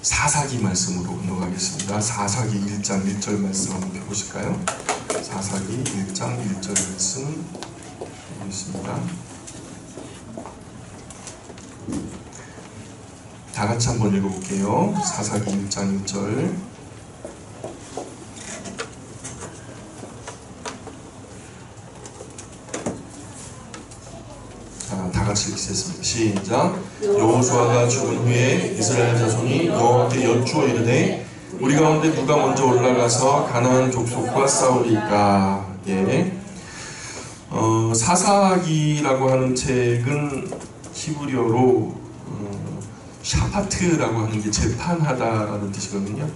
사사기 말씀으로 넘어가겠습니다. 사사기 1장 1절 말씀 한번 펴보실까요? 사사기 1장 1절 말씀 보겠습니다. 다 같이 한번 읽어볼게요. 사사기 1장 1절. 다 같이 읽겠습니다. 시작. 여호수아가 죽은 후에 이스라엘 자손이 여호와께 여쭈어 이르되 우리 가운데 누가 먼저 올라가서 가나안 족속과 싸우리까. 예. 사사기라고 하는 책은 히브리어로 샤파트라고 하는 게 재판하다라는 뜻이거든요.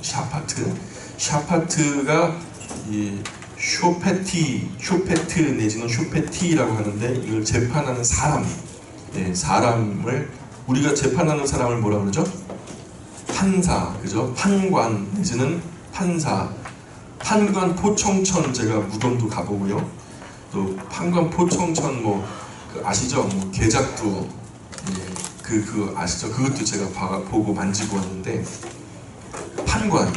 샤파트가 이 쇼페트 내지는 쇼페티라고 하는데 이걸 재판하는 사람, 사람을 우리가 재판하는 사람을 뭐라 그러죠? 판사, 그죠? 판관 내지는 판사. 판관 포청천 제가 무덤도 가보고요. 또 판관 포청천 아시죠? 계작도 아시죠? 그것도 제가 보고 만지고 왔는데 판관.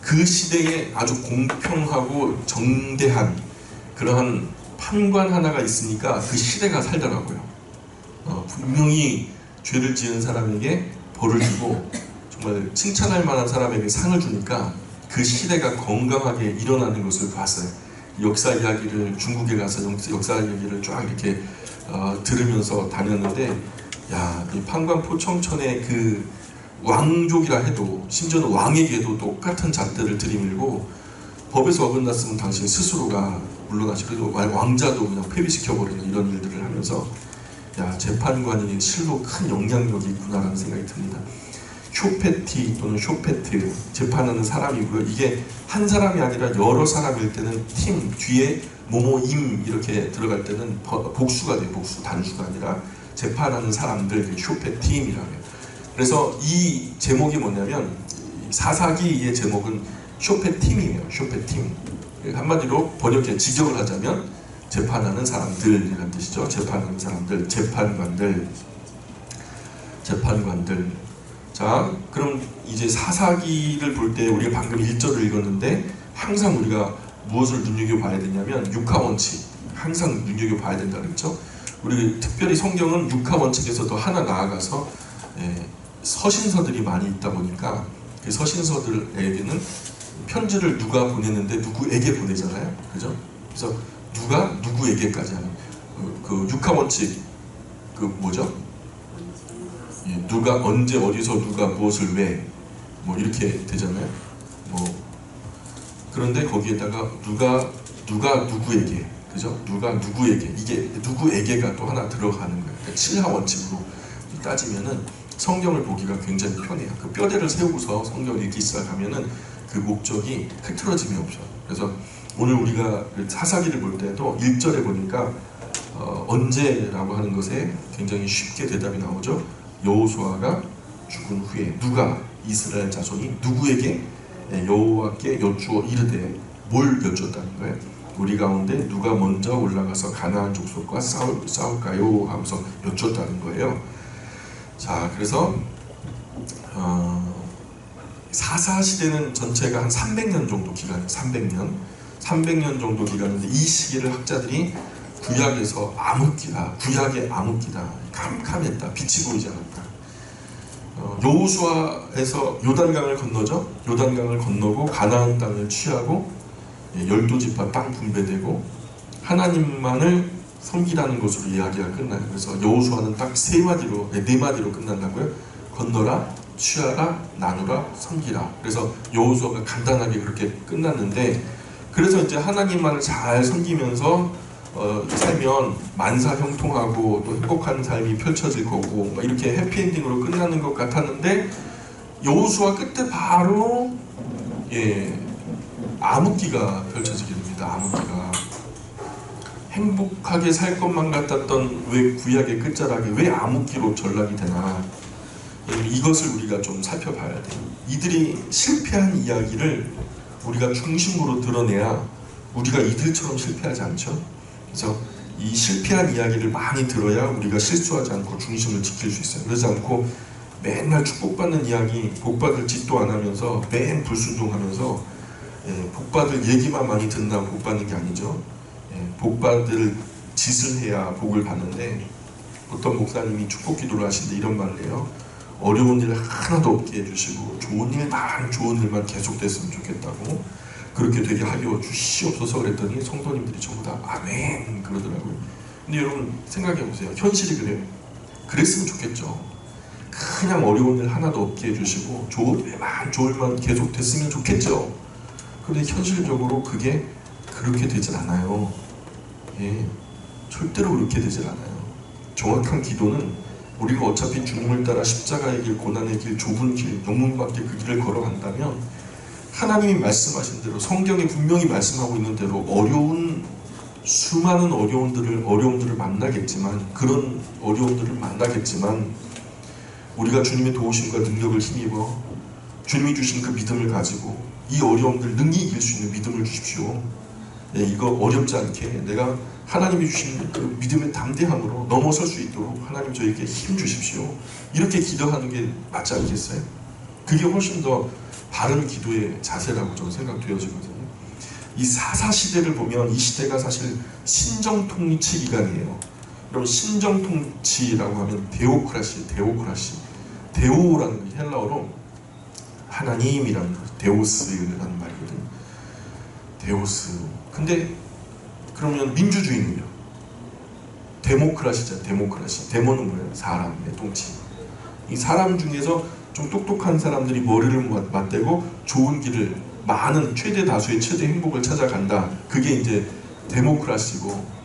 그 시대에 아주 공평하고 정대한 그러한 판관 하나가 있으니까 그 시대가 살더라고요. 분명히 죄를 지은 사람에게 벌을 주고 정말 칭찬할 만한 사람에게 상을 주니까 그 시대가 건강하게 일어나는 것을 봤어요. 역사 이야기를 중국에 가서 역사 이야기를 쫙 이렇게 들으면서 다녔는데, 야, 이 판관 포청천의 그 왕족이라 해도 심지어는 왕에게도 똑같은 잣대를 들이밀고 법에서 어긋났으면 당신 스스로가 물러나시고 왕자도 그냥 폐위시켜버리는 이런 일들을 하면서 야, 재판관이 실로 큰 영향력이 있구나라는 생각이 듭니다. 쇼페티 또는 쇼페트, 재판하는 사람이고요. 이게 한 사람이 아니라 여러 사람일 때는 팀, 뒤에 모모임 이렇게 들어갈 때는 복수가 돼요. 복수, 단수가 아니라 재판하는 사람들, 쇼페팀이라고 해요. 그래서 이 제목이 뭐냐면 사사기의 제목은 쇼페팀이에요. 쇼페팀. 한마디로 번역해 직역을 하자면 재판하는 사람들이라는 뜻이죠. 재판하는 사람들, 재판관들. 자, 그럼 이제 사사기를 볼 때 우리가 방금 1절을 읽었는데 항상 우리가 무엇을 눈여겨봐야 되냐면 육하원칙. 항상 눈여겨봐야 된다 그랬죠. 우리 특별히 성경은 육하원칙에서 더 하나 나아가서 서신서들이 많이 있다 보니까 그 서신서들에게는 편지를 누가 보내는데 누구에게 보내잖아요. 그죠? 그래서 누가 누구에게까지 하는 그 육하원칙 뭐죠? 누가 언제 어디서 누가 무엇을 왜 이렇게 되잖아요. 그런데 거기에다가 누가 누구에게, 그죠? 누가 누구에게, 이게 누구에게가 또 하나 들어가는 거예요. 그러니까 7하원칙으로 따지면은 성경을 보기가 굉장히 편해요. 그 뼈대를 세우고서 성경을 읽기 시작하면은 그 목적이 흐트러짐이 없어요. 그래서 오늘 우리가 사사기를 볼 때도 1절에 보니까 언제라고 하는 것에 굉장히 쉽게 대답이 나오죠. 여호수아가 죽은 후에 누가 이스라엘 자손이 누구에게 여호와께 여쭈어 이르되 뭘 여쭈었다는 거예요? 우리 가운데 누가 먼저 올라가서 가나안 족속과 싸울까요? 하면서 여쭈었다는 거예요. 자, 그래서 사사시대는 전체가 한 300년 정도 기간이에요. 300년 정도 기간인데 이 시기를 학자들이 구약에서 구약의 암흑기다, 캄캄했다, 빛이 보이지 않았다. 여호수아에서 요단강을 건너죠. 요단강을 건너고 가나안 땅을 취하고 12지파 땅 분배되고 하나님만을 섬기라는 것으로 이야기가 끝나요. 그래서 여호수아는 딱 네 마디로 끝난다고요. 건너라, 취하라, 나누라, 섬기라. 그래서 여호수아가 간단하게 그렇게 끝났는데, 그래서 이제 하나님만을 잘 섬기면서 살면 만사 형통하고 또 행복한 삶이 펼쳐질 거고 이렇게 해피엔딩으로 끝나는 것 같았는데 여호수아 끝에 바로 암흑기가 펼쳐지게 됩니다. 암흑기가. 행복하게 살 것만 같았던 왜 구약의 끝자락에 왜 암흑기로 전락이 되나, 이것을 우리가 좀 살펴봐야 돼요. 이들이 실패한 이야기를 우리가 중심으로 드러내야 우리가 이들처럼 실패하지 않죠. 그래서 이 실패한 이야기를 많이 들어야 우리가 실수하지 않고 중심을 지킬 수 있어요. 그러지 않고 맨날 축복받는 이야기, 복받을 짓도 안 하면서 맨 불순종하면서 복받을 얘기만 많이 듣는다고 복받는 게 아니죠. 복받을 짓을 해야 복을 받는데, 어떤 목사님이 축복 기도를 하시는데 이런 말을 해요. 어려운 일 하나도 없게 해주시고 좋은 일만 계속됐으면 좋겠다고, 그렇게 되게 하여 주시옵소서 그랬더니 성도님들이 전부 다 아멘 그러더라고요. 근데 여러분 생각해 보세요. 현실이 그래요. 그랬으면 좋겠죠. 그냥 어려운 일 하나도 없게 해주시고 좋은 일만 계속됐으면 좋겠죠. 그런데 현실적으로 그게 그렇게 되질 않아요. 절대로 그렇게 되질 않아요. 정확한 기도는 우리가 어차피 주님을 따라 십자가의 길, 고난의 길, 좁은 길, 영문밖에 그 길을 걸어간다면 하나님이 말씀하신 대로, 성경에 분명히 말씀하고 있는 대로 수많은 어려움들을 만나겠지만, 그런 어려움들을 만나겠지만 우리가 주님의 도우심과 능력을 힘입어 주님이 주신 그 믿음을 가지고 이 어려움들 능히 이길 수 있는 믿음을 주십시오. 이거 어렵지 않게 내가 하나님이 주신 그 믿음의 담대함으로 넘어설 수 있도록 하나님 저에게 힘 주십시오. 이렇게 기도하는 게 맞지 않겠어요? 그게 훨씬 더 바른 기도의 자세라고 저는 생각되어지거든요. 이 사사시대를 보면 이 시대가 사실 신정통치 기간이에요. 여러분, 신정통치라고 하면 데오크라시. 데오라는 헬라어로 하나님이라는, 데오스라는 말이거든요. 데오스. 근데 그러면 민주주의는요? 데모크라시잖아요. 데모는 뭐예요? 사람의 통치. 이 사람 중에서 좀 똑똑한 사람들이 머리를 맞대고 좋은 길을, 많은 최대 다수의 최대 행복을 찾아간다. 그게 이제 데모크라시고,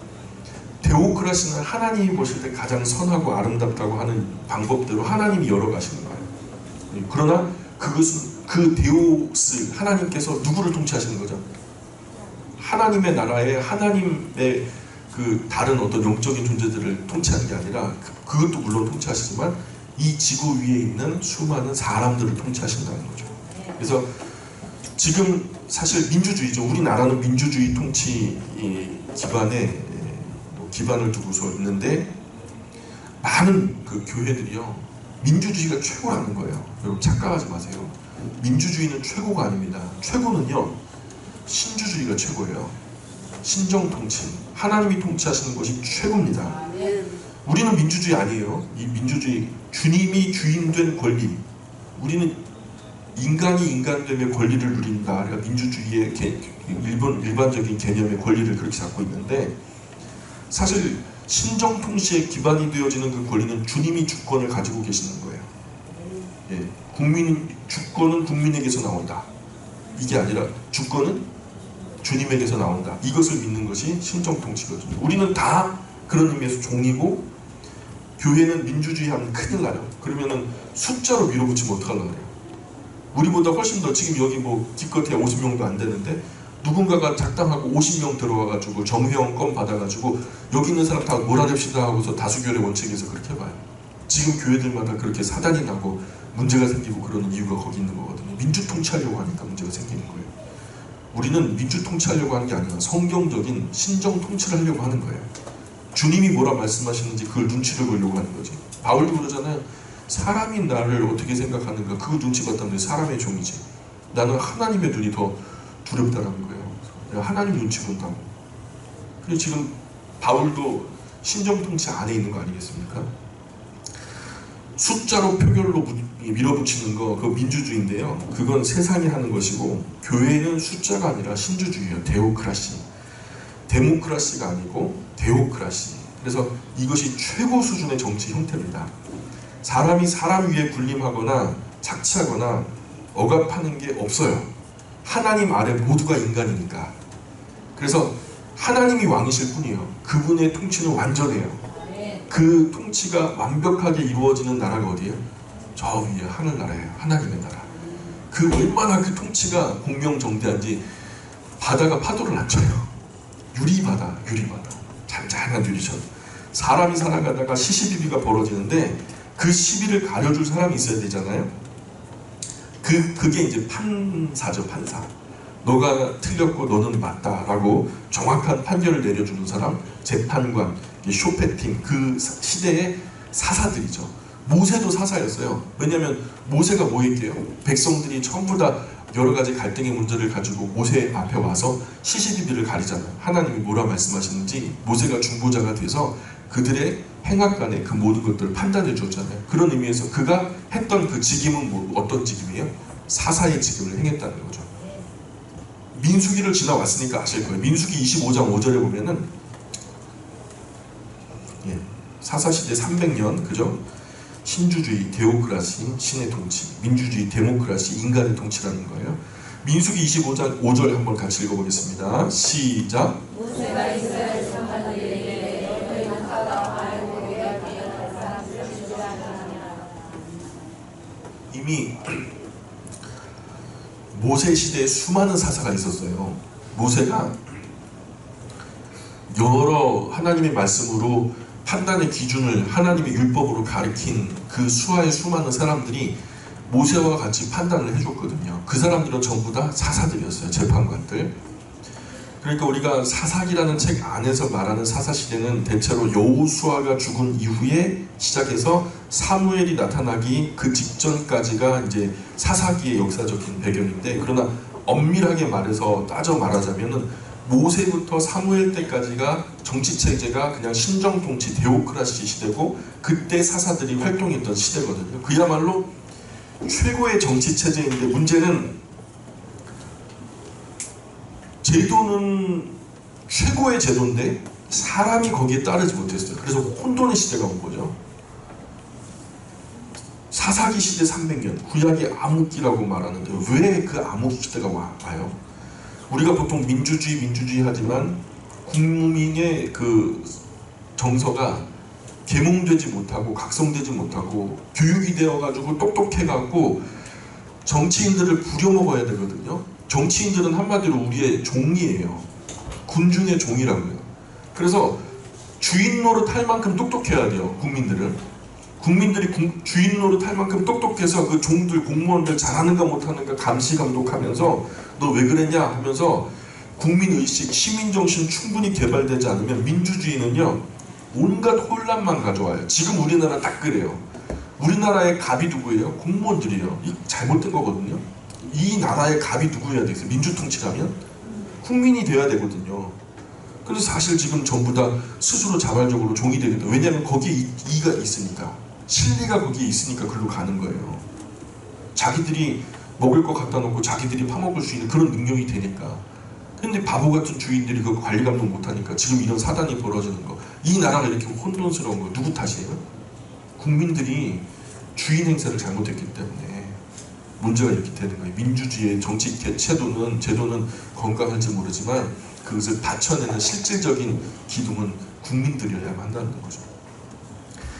데오크라시는 하나님이 보실 때 가장 선하고 아름답다고 하는 방법대로 하나님이 열어가시는 거예요. 그러나 그것은 그 데오스, 하나님께서 누구를 통치하시는 거죠? 하나님의 나라에 하나님의 그 다른 어떤 영적인 존재들을 통치하는 게 아니라, 그것도 물론 통치하시지만 이 지구 위에 있는 수많은 사람들을 통치하신다는 거죠. 그래서 지금 사실 민주주의죠. 우리나라는 민주주의 통치 기반에 기반을 두고서 있는데, 많은 그 교회들이요, 민주주의가 최고라는 거예요. 여러분 착각하지 마세요. 민주주의는 최고가 아닙니다. 최고는요, 신주주의가 최고예요. 신정통치, 하나님이 통치하시는 것이 최고입니다. 우리는 민주주의 아니에요. 이 민주주의, 주님이 주인된 권리, 우리는 인간이 인간됨의 권리를 누린다. 그러니까 민주주의의 일반적인 개념의 권리를 그렇게 잡고 있는데, 사실 신정통치에 기반이 되어지는 그 권리는 주님이 주권을 가지고 계시는 거예요. 주권은 국민에게서 나온다. 이게 아니라 주권은 주님에게서 나온다. 이것을 믿는 것이 신정통치거든요. 우리는 다 그런 의미에서 종이고, 교회는 민주주의 하면 큰일 나요. 그러면은 숫자로 밀어붙이면 어떡하려고 그래요? 우리보다 훨씬 더, 지금 여기 뭐 기껏해야 50명도 안 되는데 누군가가 작당하고 50명 들어와가지고 정회원 건 받아가지고 여기 있는 사람 다 몰아냅시다 하고서 다수결의 원칙에서 그렇게 봐요. 지금 교회들마다 그렇게 사단이 나고 문제가 생기고 그러는 이유가 거기 있는 거거든요. 민주 통치하려고 하니까 문제가 생기는 거예요. 우리는 민주 통치하려고 하는 게 아니라 성경적인 신정 통치를 하려고 하는 거예요. 주님이 뭐라 말씀하시는지 그걸 눈치를 보려고 하는 거지. 바울도 그러잖아요. 사람이 나를 어떻게 생각하는가, 그거 눈치 봤다는데 사람의 종이지. 나는 하나님의 눈이 더 두렵다는 거예요. 내가 하나님 눈치 본다고. 그리고 지금 바울도 신정통치 안에 있는 거 아니겠습니까? 숫자로 표결로 밀어붙이는 거, 그거 민주주의인데요. 그건 세상이 하는 것이고, 교회는 숫자가 아니라 신주주의예요. 데오크라시. 데모크라시가 아니고 데오크라시. 그래서 이것이 최고 수준의 정치 형태입니다. 사람이 사람 위에 군림하거나 착취하거나 억압하는 게 없어요. 하나님 아래 모두가 인간이니까. 그래서 하나님이 왕이실 뿐이에요. 그분의 통치는 완전해요. 그 통치가 완벽하게 이루어지는 나라가 어디예요? 저 위에 하늘나라예요. 하나님의 나라. 그 얼마나 그 통치가 공명정대한지, 바다가 파도를 안 쳐요. 유리바다. 잔잔한 유리처럼. 사람이 살아가다가 시시비비가 벌어지는데 그 시비를 가려줄 사람이 있어야 되잖아요. 그게 이제 판사죠, 판사. 너가 틀렸고 너는 맞다라고 정확한 판결을 내려주는 사람, 재판관, 쇼패팅, 그 시대의 사사들이죠. 모세도 사사였어요. 왜냐하면 모세가 뭐 했게요? 백성들이 전부 다 여러 가지 갈등의 문제를 가지고 모세 앞에 와서 시시비비를 가리잖아요. 하나님이 뭐라 말씀하시는지 모세가 중보자가 돼서 그들의 행악간에 그 모든 것들을 판단해 주었잖아요. 그런 의미에서 그가 했던 그 직임은 어떤 직임이에요? 사사의 직임을 행했다는 거죠. 민수기를 지나왔으니까 아실 거예요. 민수기 25장 5절에 보면은 사사시대 300년, 그죠? 신주주의, 데오크라시, 신의 통치, 민주주의, 데모크라시, 인간의 통치라는 거예요. 민수기 25장 5절 한번 같이 읽어보겠습니다. 시작. 모세가 이스라엘 장관들에게 너희 만사가 알고 내가 비행할 사람들을 주지 않느냐. 이미 모세 시대에 수많은 사사가 있었어요. 모세가 여러 하나님의 말씀으로 판단의 기준을 하나님의 율법으로 가리킨 그 수하의 수많은 사람들이 모세와 같이 판단을 해줬거든요. 그 사람들은 전부 다 사사들이었어요. 재판관들. 그러니까 우리가 사사기라는 책 안에서 말하는 사사시대는 대체로 여호수아가 죽은 이후에 시작해서 사무엘이 나타나기 그 직전까지가 이제 사사기의 역사적인 배경인데, 그러나 엄밀하게 말해서 따져 말하자면은 모세부터 사무엘 때까지가 정치체제가 그냥 신정통치 데오크라시 시대고, 그때 사사들이 활동했던 시대거든요. 그야말로 최고의 정치체제인데, 문제는 제도는 최고의 제도인데 사람이 거기에 따르지 못했어요. 그래서 혼돈의 시대가 온 거죠. 사사기 시대 300년, 구약이 암흑기라고 말하는데 왜 그 암흑 시대가 와요? 우리가 보통 민주주의 하지만 국민의 그 정서가 계몽되지 못하고 각성되지 못하고 교육이 되어가지고 똑똑해갖고 정치인들을 부려먹어야 되거든요. 정치인들은 한마디로 우리의 종이에요. 군중의 종이라고요. 그래서 주인 노릇할 만큼 똑똑해야 돼요. 국민들이 주인 노릇할 만큼 똑똑해서 그 종들, 공무원들 잘하는가 못하는가 감시 감독하면서 너 왜 그랬냐 하면서 국민의식, 시민정신 충분히 개발되지 않으면 민주주의는요 온갖 혼란만 가져와요. 지금 우리나라 딱 그래요. 우리나라의 갑이 누구예요? 공무원들이에요. 이 잘못된 거거든요. 이 나라의 갑이 누구여야 되겠어요? 민주통치라면? 국민이 돼야 되거든요. 그래서 사실 지금 전부 다 스스로 자발적으로 종이 되거든요. 왜냐하면 거기에 이가 있으니까. 실리가 거기에 있으니까 글로 가는 거예요. 자기들이 먹을 거 갖다 놓고 자기들이 파먹을 수 있는 그런 능력이 되니까. 근데 바보 같은 주인들이 그 관리 감독 못하니까 지금 이런 사단이 벌어지는 거. 이 나라가 이렇게 혼돈스러운 거 누구 탓이에요? 국민들이 주인 행세를 잘못했기 때문에 문제가 이렇게 되는 거예요. 민주주의의 정치 제도는 건강할지 모르지만 그것을 받쳐내는 실질적인 기둥은 국민들이어야만 한다는 거죠.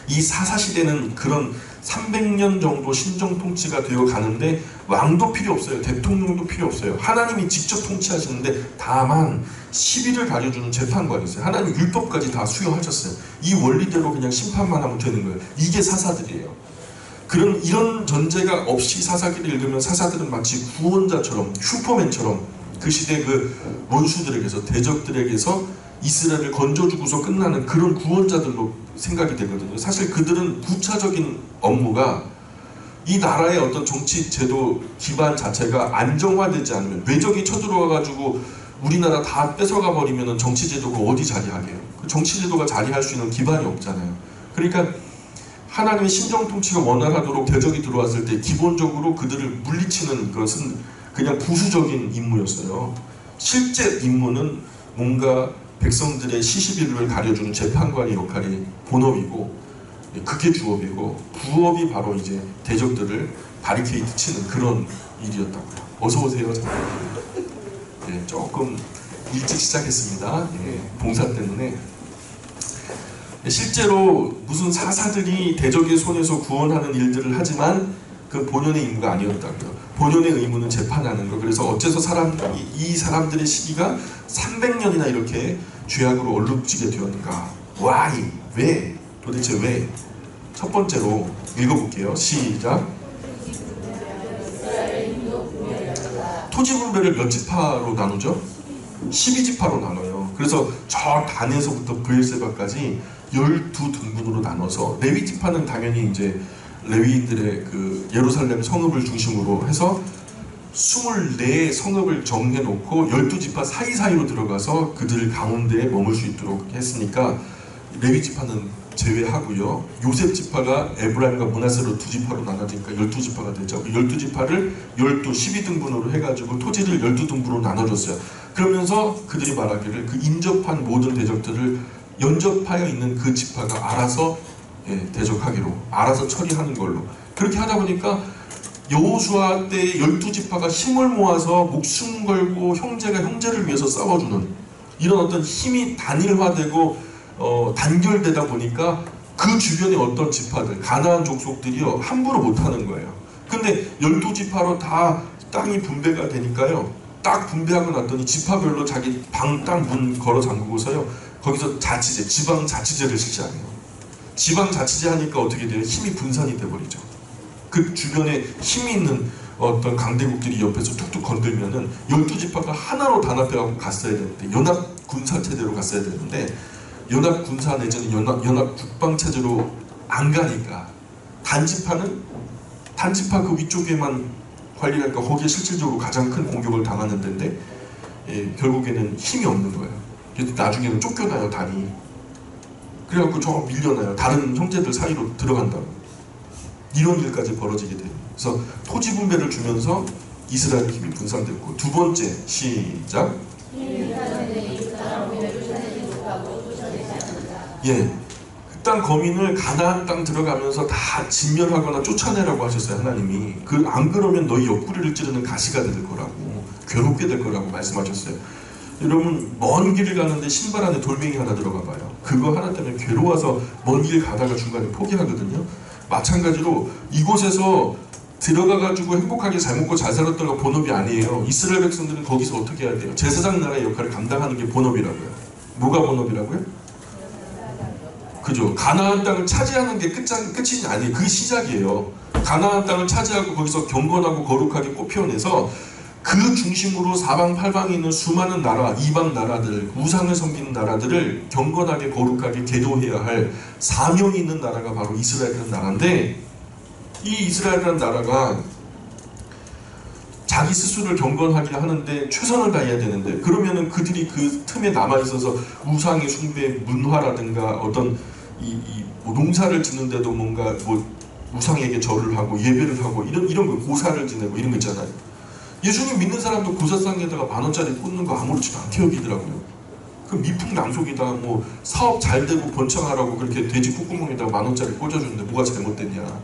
이 사사시대는 그런 300년 정도 신정통치가 되어 가는데 왕도 필요 없어요. 대통령도 필요 없어요. 하나님이 직접 통치하시는데 다만 시비를 가려주는 재판관이 있어요. 하나님 율법까지 다 수용하셨어요. 이 원리대로 그냥 심판만 하면 되는 거예요. 이게 사사들이에요. 이런 전제가 없이 사사기를 읽으면 사사들은 마치 구원자처럼, 슈퍼맨처럼 그 시대 그 원수들에게서, 대적들에게서 이스라엘을 건져주고서 끝나는 그런 구원자들로 생각이 되거든요. 사실 그들은 부차적인 업무가 이 나라의 어떤 정치 제도 기반 자체가 안정화되지 않으면, 외적이 쳐들어와가지고 우리나라 다 뺏어가 버리면 정치 제도가 어디 자리하게요? 그 정치 제도가 자리할 수 있는 기반이 없잖아요. 그러니까 하나님의 신정 통치가 원활하도록 대적이 들어왔을 때 기본적으로 그들을 물리치는 것은 그냥 부수적인 임무였어요. 실제 임무는 뭔가 백성들의 시시비를 가려주는 재판관의 역할이 본업이고, 그게 주업이고, 부업이 바로 이제 대적들을 바리케이트 치는 그런 일이었다고요. 어서 오세요. 예, 조금 일찍 시작했습니다. 예, 봉사 때문에. 실제로 무슨 사사들이 대적의 손에서 구원하는 일들을 하지만 그 본연의 임무가 아니었다고요. 본연의 의무는 재판하는 거. 그래서 어째서 이 사람들의 시기가 300년이나 이렇게 죄악으로 얼룩지게 되었는가? Why? 왜? 도대체 왜? 첫 번째로 읽어볼게요. 시작. 토지 분배를 몇 지파로 나누죠? 12지파로 나눠요. 그래서 저 단에서부터 브엘세바까지 12등분으로 나눠서, 레위 지파는 당연히 이제 레위인들의 그 예루살렘 성읍을 중심으로 해서 24 성읍을 정해놓고 12지파 사이사이로 들어가서 그들 가운데에 머물 수 있도록 했으니까 레위 지파는 제외하고요. 요셉 지파가 에브라임과 므낫세로 2지파로 나눠지니까 12지파가 되죠. 그 12지파를 12등분으로 해가지고 토지를 12등분으로 나눠줬어요. 그러면서 그들이 말하기를 그 인접한 모든 대적들을 연접하여 있는 그 지파가 알아서 대적하기로, 알아서 처리하는 걸로. 그렇게 하다 보니까 여호수아 때 12지파가 힘을 모아서 목숨 걸고 형제가 형제를 위해서 싸워주는 이런 어떤 힘이 단일화되고 단결되다 보니까 그 주변의 어떤 지파들, 가나안 족속들이요 함부로 못하는 거예요. 근데 12지파로 다 땅이 분배가 되니까요, 딱 분배하고 났더니 지파별로 자기 방, 땅 문 걸어 잠그고서요 거기서 자치제, 지방자치제를 실시하네요. 지방자치제 하니까 어떻게 돼요? 힘이 분산이 돼버리죠. 그 주변에 힘이 있는 어떤 강대국들이 옆에서 툭툭 건들면은 12지파가 하나로 단합해가지고 갔어야 되는데, 연합 군사체제로 갔어야 되는데 연합 군사 내지는 연합 국방체제로 안 가니까 단지파 그 위쪽에만 관리하니까 거기에 실질적으로 가장 큰 공격을 당하는 데인데 결국에는 힘이 없는 거예요. 그래서 나중에는 쫓겨나요, 단이. 그래갖고 저 밀려나요. 다른 형제들 사이로 들어간다고. 이런 일까지 벌어지게 돼요. 그래서 토지 분배를 주면서 이스라엘의 힘이 분산됐고, 두 번째, 시작. 그 땅 거민을 가나안 땅 들어가면서 다 진멸하거나 쫓아내라고 하셨어요, 하나님이. 안 그러면 너희 옆구리를 찌르는 가시가 될 거라고, 괴롭게 될 거라고 말씀하셨어요. 여러분, 먼 길을 가는데 신발 안에 돌멩이 하나 들어가 봐요. 그거 하나 때문에 괴로워서 먼 길 가다가 중간에 포기하거든요. 마찬가지로 이곳에서 들어가가지고 행복하게 잘 먹고 잘 살았다가 본업이 아니에요. 이스라엘 백성들은 거기서 어떻게 해야 돼요? 제사장 나라의 역할을 감당하는 게 본업이라고요. 뭐가 본업이라고요? 그죠? 가나안 땅을 차지하는 게 끝이 아니에요. 그게 시작이에요. 가나안 땅을 차지하고 거기서 경건하고 거룩하게 꽃피워내서 그 중심으로 사방팔방에 있는 수많은 나라, 이방 나라들, 우상을 섬기는 나라들을 경건하게 거룩하게 계도해야 할 사명이 있는 나라가 바로 이스라엘이라는 나라인데, 이 이스라엘이라는 나라가 자기 스스로를 경건하게 하는데 최선을 다해야 되는데, 그러면은 그들이 그 틈에 남아있어서 우상의 숭배, 문화라든가 어떤 뭐 농사를 짓는데도 뭔가 뭐 우상에게 절을 하고 예배를 하고 이런 거, 고사를 지내고 이런 거 있잖아요. 예수님 믿는 사람도 고사상에다가 10,000원짜리 꽂는 거 아무렇지도 않게 여기더라고요. 그 미풍낭속이다, 뭐 사업 잘 되고 번창하라고 그렇게 돼지 콧구멍에다가 10,000원짜리 꽂아주는데 뭐가 잘못됐냐?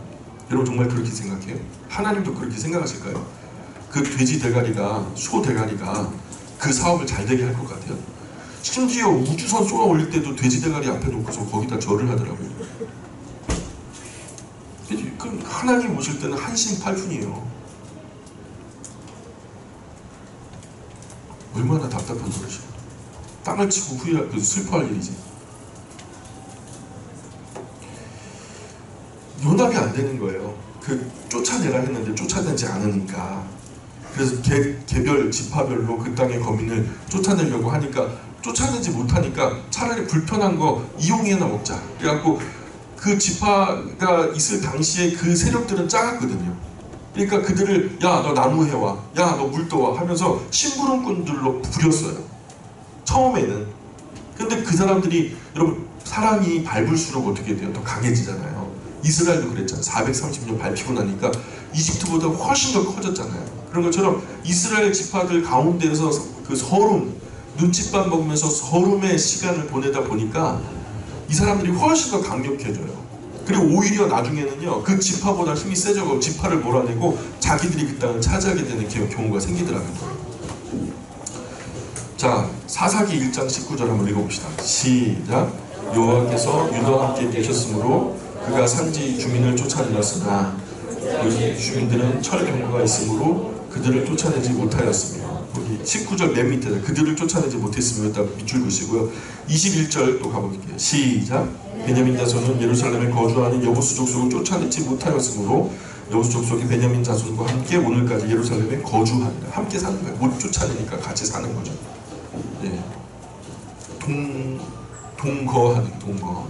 여러분 정말 그렇게 생각해요? 하나님도 그렇게 생각하실까요? 그 돼지 대가리가, 소 대가리가 그 사업을 잘 되게 할 것 같아요? 심지어 우주선 쏘아 올릴 때도 돼지 대가리 앞에 놓고서 거기다 절을 하더라고요. 그 하나님 오실 때는 한심팔푼이에요. 얼마나 답답한 노릇이야. 땅을 치고 슬퍼할 일이지. 연합이 안 되는 거예요. 쫓아내라 했는데 쫓아내지 않으니까. 그래서 개별 지파별로 그 땅의 거민을 쫓아내려고 하니까, 쫓아내지 못하니까 차라리 불편한 거 이용해나 먹자. 그래갖고 그 지파가 있을 당시에 그 세력들은 작았거든요. 그러니까 그들을 야 너 나무 해와, 야 너 물 떠와 하면서 심부름꾼들로 부렸어요, 처음에는. 근데 그 사람들이, 여러분 사람이 밟을수록 어떻게 돼요? 더 강해지잖아요. 이스라엘도 그랬잖아요. 430년 밟히고 나니까 이집트보다 훨씬 더 커졌잖아요. 그런 것처럼 이스라엘 지파들 가운데에서 그 서름, 눈칫밥 먹으면서 서름의 시간을 보내다 보니까 이 사람들이 훨씬 더 강력해져요. 그리고 오히려 나중에는요, 그 지파보다 힘이 세져서 지파를 몰아내고 자기들이 그 땅을 차지하게 되는 경우가 생기더라고요. 자, 사사기 1장 19절 한번 읽어봅시다. 시작. 여호와께서 유다와 함께 계셨으므로 그가 산지 주민을 쫓아내었으나 그 주민들은 철 경고가 있으므로 그들을 쫓아내지 못하였으며, 여기 19절 맨 밑에 그들을 쫓아내지 못했으며 딱 밑줄 그시고요. 21절 또 가볼게요. 시작. 베냐민 자손은 예루살렘에 거주하는 여부수 족속을 쫓아내지 못하였으므로 여부수 족속이 베냐민 자손과 함께 오늘까지 예루살렘에 거주하니라. 함께 사는 거예요. 못 쫓아내니까 같이 사는 거죠. 예. 동거하는 동거.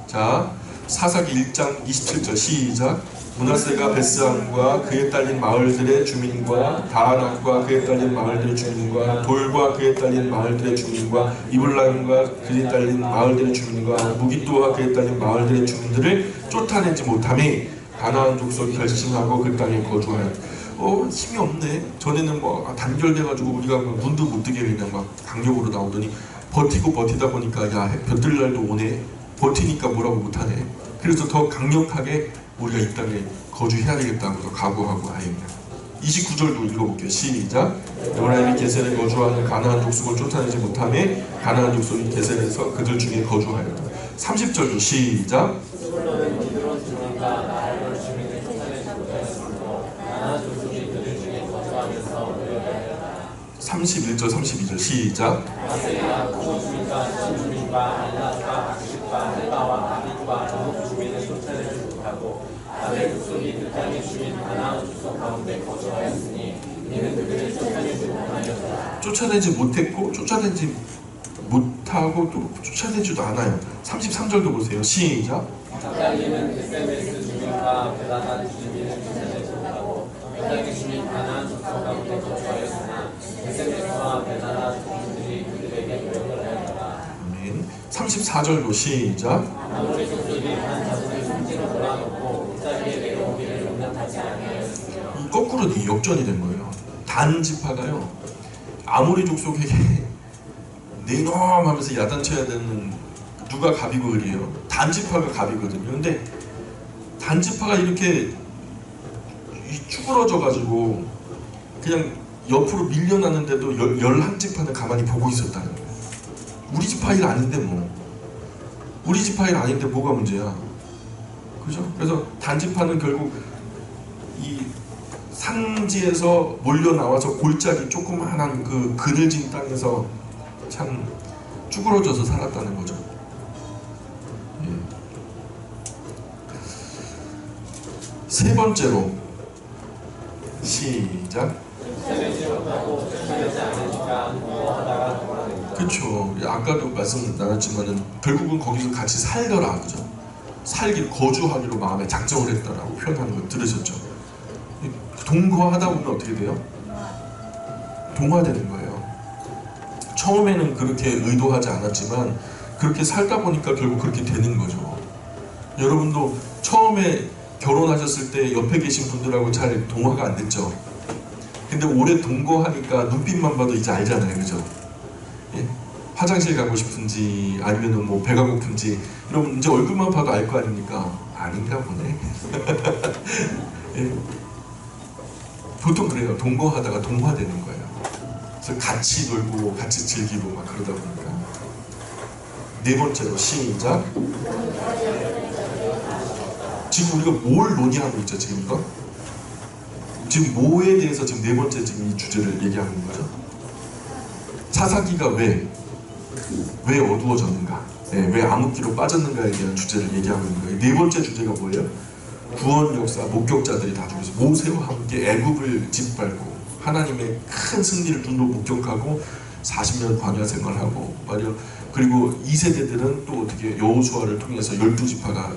자, 사사기 1장 27절 시작. 므낫세가 베스안과 그에 딸린 마을들의 주민과 다안과 그에 딸린 마을들의 주민과 돌과 그에 딸린 마을들의 주민과 이블라임과 그에 딸린 마을들의 주민과 무깃도와 그에 딸린 마을들의 주민들을 쫓아내지 못하매 가나안 족속이 결심하고 그 땅에 거주하였다. 힘이 없네. 전에는 뭐 단결돼가지고 우리가 문도 못 뜨게 그냥 막 강력으로 나오더니 버티고 버티다 보니까 야 볕들 날도 오네. 버티니까 뭐라고 못하네. 그래서 더 강력하게 우리가 이 땅에 거주해야 되겠다고 각오하고 아입니다. 29절도 읽어볼게요. 시작. 에브라임이 게셀에 거주하는 가나안 족속을 쫓아내지 못하매 가나안 족속이 게셀에서 그들 중에 거주하였다. 30절도 시작. 31절 32절 시작. 쫓아내지 못했고 쫓아내지 못하고 또 쫓아내지도 않아요. 33절도 보세요. 시작. 이스라엘은 베세메스 주민과 베다단 주민을 쫓아내지 못하고 베다기 주민 가나안 족속 가운데 거주하였으나 베세메스와 베다단 주민들이 그들에게 모욕을 하였더라. 아멘. 34절도 시작. 아모리 족속이 한 자손의 성지로 몰아놓고 그 자리에 내려오기를 용납하지 아니하였으며. 거꾸로 역전이 된 거예요. 단 지파가요 아모리 족속에게 네놈하면서 야단쳐야 되는 누가 갑이고 을이에요. 단 지파가 갑이거든요. 근데 단 지파가 이렇게 쭈그러져 가지고 그냥 옆으로 밀려나는데도 11지파는 가만히 보고 있었다는 거예요. 우리 지파 일 아닌데 뭐 우리 지파 일 아닌데 뭐가 문제야. 그죠? 그래서 단 지파는 결국 이 산지에서 몰려 나와서 골짜기 조그마한 그 그늘진 땅에서 참 쭈그러져서 살았다는 거죠. 예. 세 번째로 시작. 그렇죠. 아까도 말씀 나눴지만은 결국은 거기서 같이 살더라, 그죠? 살기를 거주하기로 마음에 작정을 했다라고 표현하는 거 들으셨죠? 동거하다 보면 어떻게 돼요? 동화되는 거예요. 처음에는 그렇게 의도하지 않았지만 그렇게 살다 보니까 결국 그렇게 되는 거죠. 여러분도 처음에 결혼하셨을 때 옆에 계신 분들하고 잘 동화가 안 됐죠? 근데 오래 동거하니까 눈빛만 봐도 이제 알잖아요, 그죠? 예? 화장실 가고 싶은지 아니면 뭐 배가 고픈지 여러분 이제 얼굴만 봐도 알 거 아닙니까? 아닌가 보네. 예? 보통 그래요. 동거하다가 동화되는 거예요. 그래서 같이 놀고 같이 즐기고 막 그러다 보니까. 네 번째로 시작. 지금 우리가 뭘 논의하고 있죠? 지금 이거? 지금 뭐에 대해서 지금 네 번째 지금 이 주제를 얘기하고 있는 거죠? 사사기가 왜 어두워졌는가? 네, 왜 암흑기로 빠졌는가에 대한 주제를 얘기하고 있는 거예요. 네 번째 주제가 뭐예요? 구원 역사 목격자들이 다 죽어서 모세와 함께 애굽을 짓밟고 하나님의 큰 승리를 눈으로 목격하고 40년 광야 생활하고 말이요. 그리고 2세대들은 또 어떻게 여호수아를 통해서 12지파가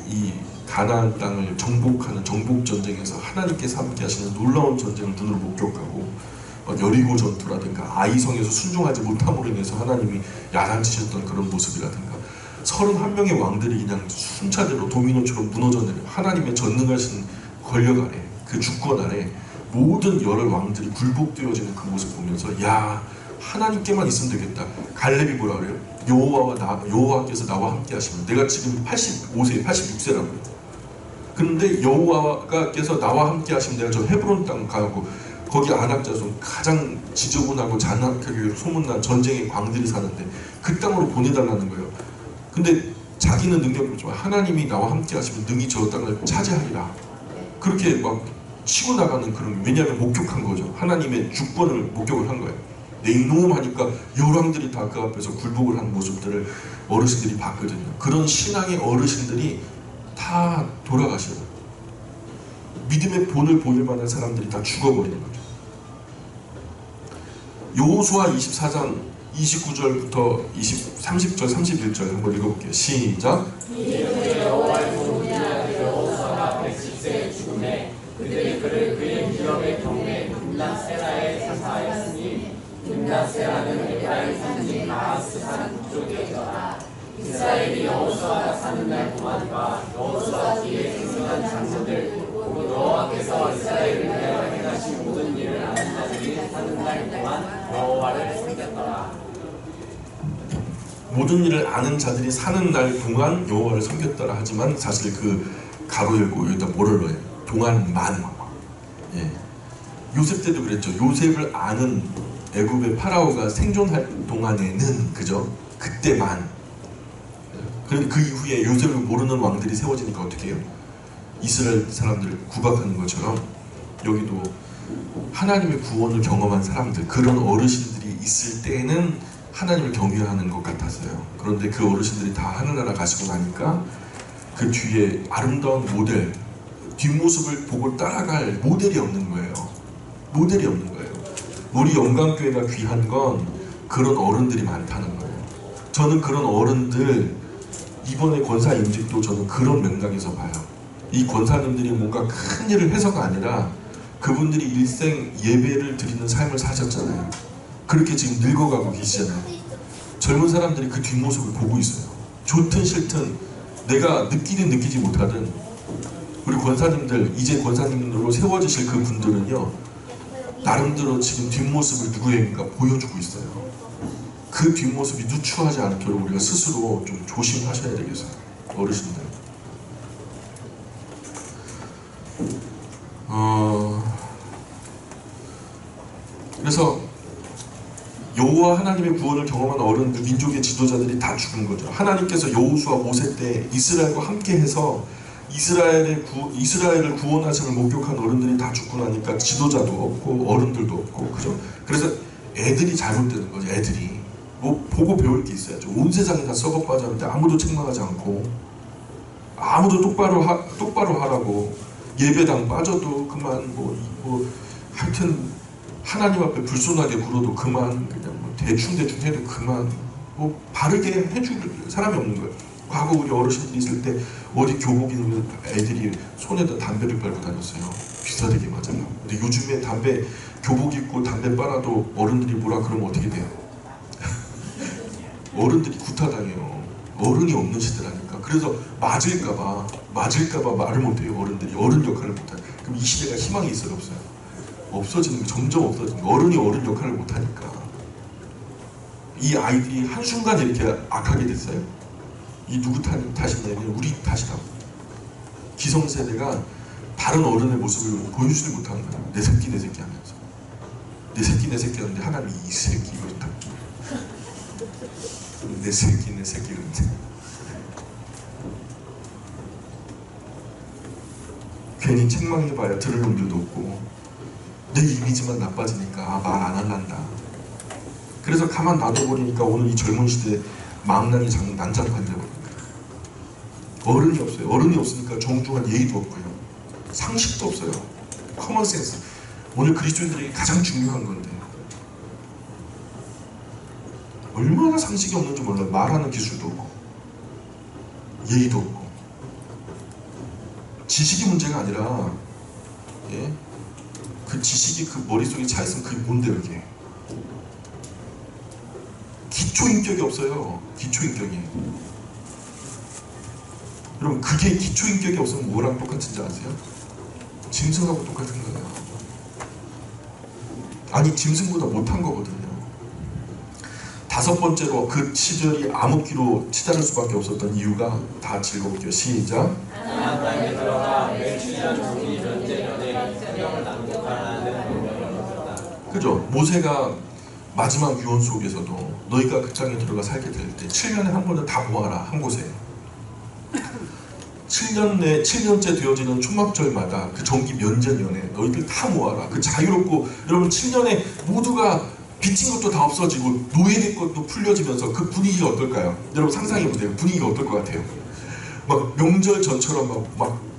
이 가나안 땅을 정복하는 정복 전쟁에서 하나님께서 함께 하시는 놀라운 전쟁을 눈으로 목격하고 여리고 전투라든가 아이성에서 순종하지 못함으로 인해서 하나님이 야단치셨던 그런 모습이라든가 31명의 왕들이 그냥 순차대로 도미노처럼 무너져내려 하나님의 전능하신 권력 아래 그 주권 아래 모든 여러 왕들이 굴복되어지는 그 모습 보면서 야 하나님께만 있으면 되겠다. 갈렙이 뭐라 그래요? 여호와께서 나와 함께 하시면 내가 지금 85세, 86세라고요. 그런데 여호와께서 나와 함께 하시면 내가 저 헤브론 땅 가고 거기 아낙자손 가장 지저분하고 잔악하게 소문난 전쟁의 광들이 사는데 그 땅으로 보내달라는 거예요. 근데 자기는 능력이 없지만 하나님이 나와 함께 하시면 능히 저 땅을 차지하리라. 그렇게 막 치고 나가는 그런, 왜냐하면 목격한 거죠. 하나님의 주권을 목격을 한 거예요. 내 이놈 하니까 열왕들이 다 그 앞에서 굴복을 하는 모습들을 어르신들이 봤거든요. 그런 신앙의 어르신들이 다 돌아가셔요. 믿음의 본을 보일 만한 사람들이 다 죽어버리는 거죠. 여호수아 24장 29절부터 30절, 31절 한번 읽어볼게요. 시작. 이후에 여호와의 종들이 여호수아가 110세에 죽음에 그들이 그를 그의 기업의 경내 딥낫세라에 사사하였으니 딥낫세라는 에브라임 산지 마하스 산 북쪽에 있더라. 이스라엘이 여호수아가 사는 날 동안과 여호수아 뒤에 생존한 장로들 곧 여호와께서 이스라엘을 위하여 행하신 모든 일을 아는 자들이 사는 날 동안 여호와를 섬겼더라. 모든 일을 아는 자들이 사는 날 동안 여호와를 섬겼더라 하지만 사실 그 가로 열고 여기다 뭐를 넣어요? 동안만. 예. 요셉 때도 그랬죠. 요셉을 아는 애굽의 파라오가 생존할 동안에는 그죠? 그때만. 그런데 그 이후에 요셉을 모르는 왕들이 세워지니까 어떻게 해요? 이스라엘 사람들을 구박하는 것처럼 여기도 하나님의 구원을 경험한 사람들, 그런 어르신들이 있을 때에는 하나님을 경외하는 것 같았어요. 그런데 그 어르신들이 다 하늘나라 가시고 나니까 그 뒤에 아름다운 모델, 뒷모습을 보고 따라갈 모델이 없는 거예요. 모델이 없는 거예요. 우리 영광교회가 귀한 건 그런 어른들이 많다는 거예요. 저는 그런 어른들, 이번에 권사 임직도 저는 그런 맥락에서 봐요. 이 권사님들이 뭔가 큰 일을 해서가 아니라 그분들이 일생 예배를 드리는 삶을 사셨잖아요. 그렇게 지금 늙어가고 계시잖아요. 젊은 사람들이 그 뒷모습을 보고 있어요. 좋든 싫든 내가 느끼든 느끼지 못하든 우리 권사님들, 이제 권사님들로 세워지실 그 분들은요, 나름대로 지금 뒷모습을 누구에게인가 보여주고 있어요. 그 뒷모습이 누추하지 않도록 우리가 스스로 좀 조심하셔야 되겠어요. 어르신들. 그래서 여호와 하나님의 구원을 경험한 어른들, 민족의 지도자들이 다 죽은 거죠. 하나님께서 여호수아 모세 때 이스라엘과 함께해서 이스라엘을 구원하심을 목격한 어른들이 다 죽고 나니까 지도자도 없고 어른들도 없고, 그죠? 그래서 애들이 잘못되는 거죠. 애들이 뭐 보고 배울 게 있어야죠. 온 세상이 다 썩어 빠졌는데 아무도 책망하지 않고, 아무도 똑바로 하라고, 예배당 빠져도 그만, 하여튼 하나님 앞에 불손하게 굴어도 그만, 그냥 뭐 대충 해도 그만, 뭐 바르게 해줄 사람이 없는 거예요. 과거 우리 어르신들이 있을 때 어디 교복 입는 애들이 손에다 담배를 빨고 다녔어요. 비싸대게 맞아요. 근데 요즘에 교복 입고 담배 빨아도 어른들이 뭐라 그러면 어떻게 돼요? 어른들이 구타당해요. 어른이 없는 시대라니까. 그래서 맞을까봐 말을 못해요. 어른들이 어른 역할을 못해요. 그럼 이 시대가 희망이 있어요, 없어요? 없어지는 거, 점점 없어지는 거. 어른이 어른 역할을 못하니까 이 아이들이 한순간 이렇게 악하게 됐어요. 이 누구 탓이냐, 우리 탓이라고. 기성세대가 다른 어른의 모습을 보여주지 못하는 거예요. 내 새끼 하면서. 내 새끼 하는데 하나님이 이 새끼 그렇다. 내 새끼 그런데. 괜히 책망해봐야 들을 놈들도 없고, 내 이미지만 나빠지니까 말 안 할란다. 그래서 가만 놔둬버리니까 오늘 이 젊은 시대에 망나니 난장판이 되버린 거예요. 어른이 없어요. 어른이 없으니까 정중한 예의도 없고요. 상식도 없어요. 커먼센스. 오늘 그리스도인들에게 가장 중요한 건데 얼마나 상식이 없는지 몰라요. 말하는 기술도 없고 예의도 없고. 지식이 문제가 아니라, 예? 그 지식이 그 머릿속에 차 있으면 그게 뭔데 그게. 기초인격이 없어요. 기초인격이. 여러분, 그게 기초인격이 없으면 뭐랑 똑같은지 아세요? 짐승하고 똑같은 거예요. 아니, 짐승보다 못한 거거든요. 다섯 번째로 그 시절이 암흑기로 치달을 수밖에 없었던 이유가, 다 즐거울게요. 시작. 가나안 땅에 들어가 매 7년 주기 전제 년에 성경을 낭독하라는 명령을 얻었다. 그죠? 모세가 마지막 유언 속에서도 너희가 그 땅에 들어가 살게 될 때 7년에 한 번은 다 모아라, 한 곳에. 7년째 되어지는 초막절마다 그 정기 면제년에 너희들 다 모아라. 그 자유롭고, 여러분 7년에 모두가 빚진 것도 다 없어지고 노예된 것도 풀려지면서 그 분위기가 어떨까요? 여러분 상상해보세요. 분위기가 어떨 것 같아요? 막 명절 전처럼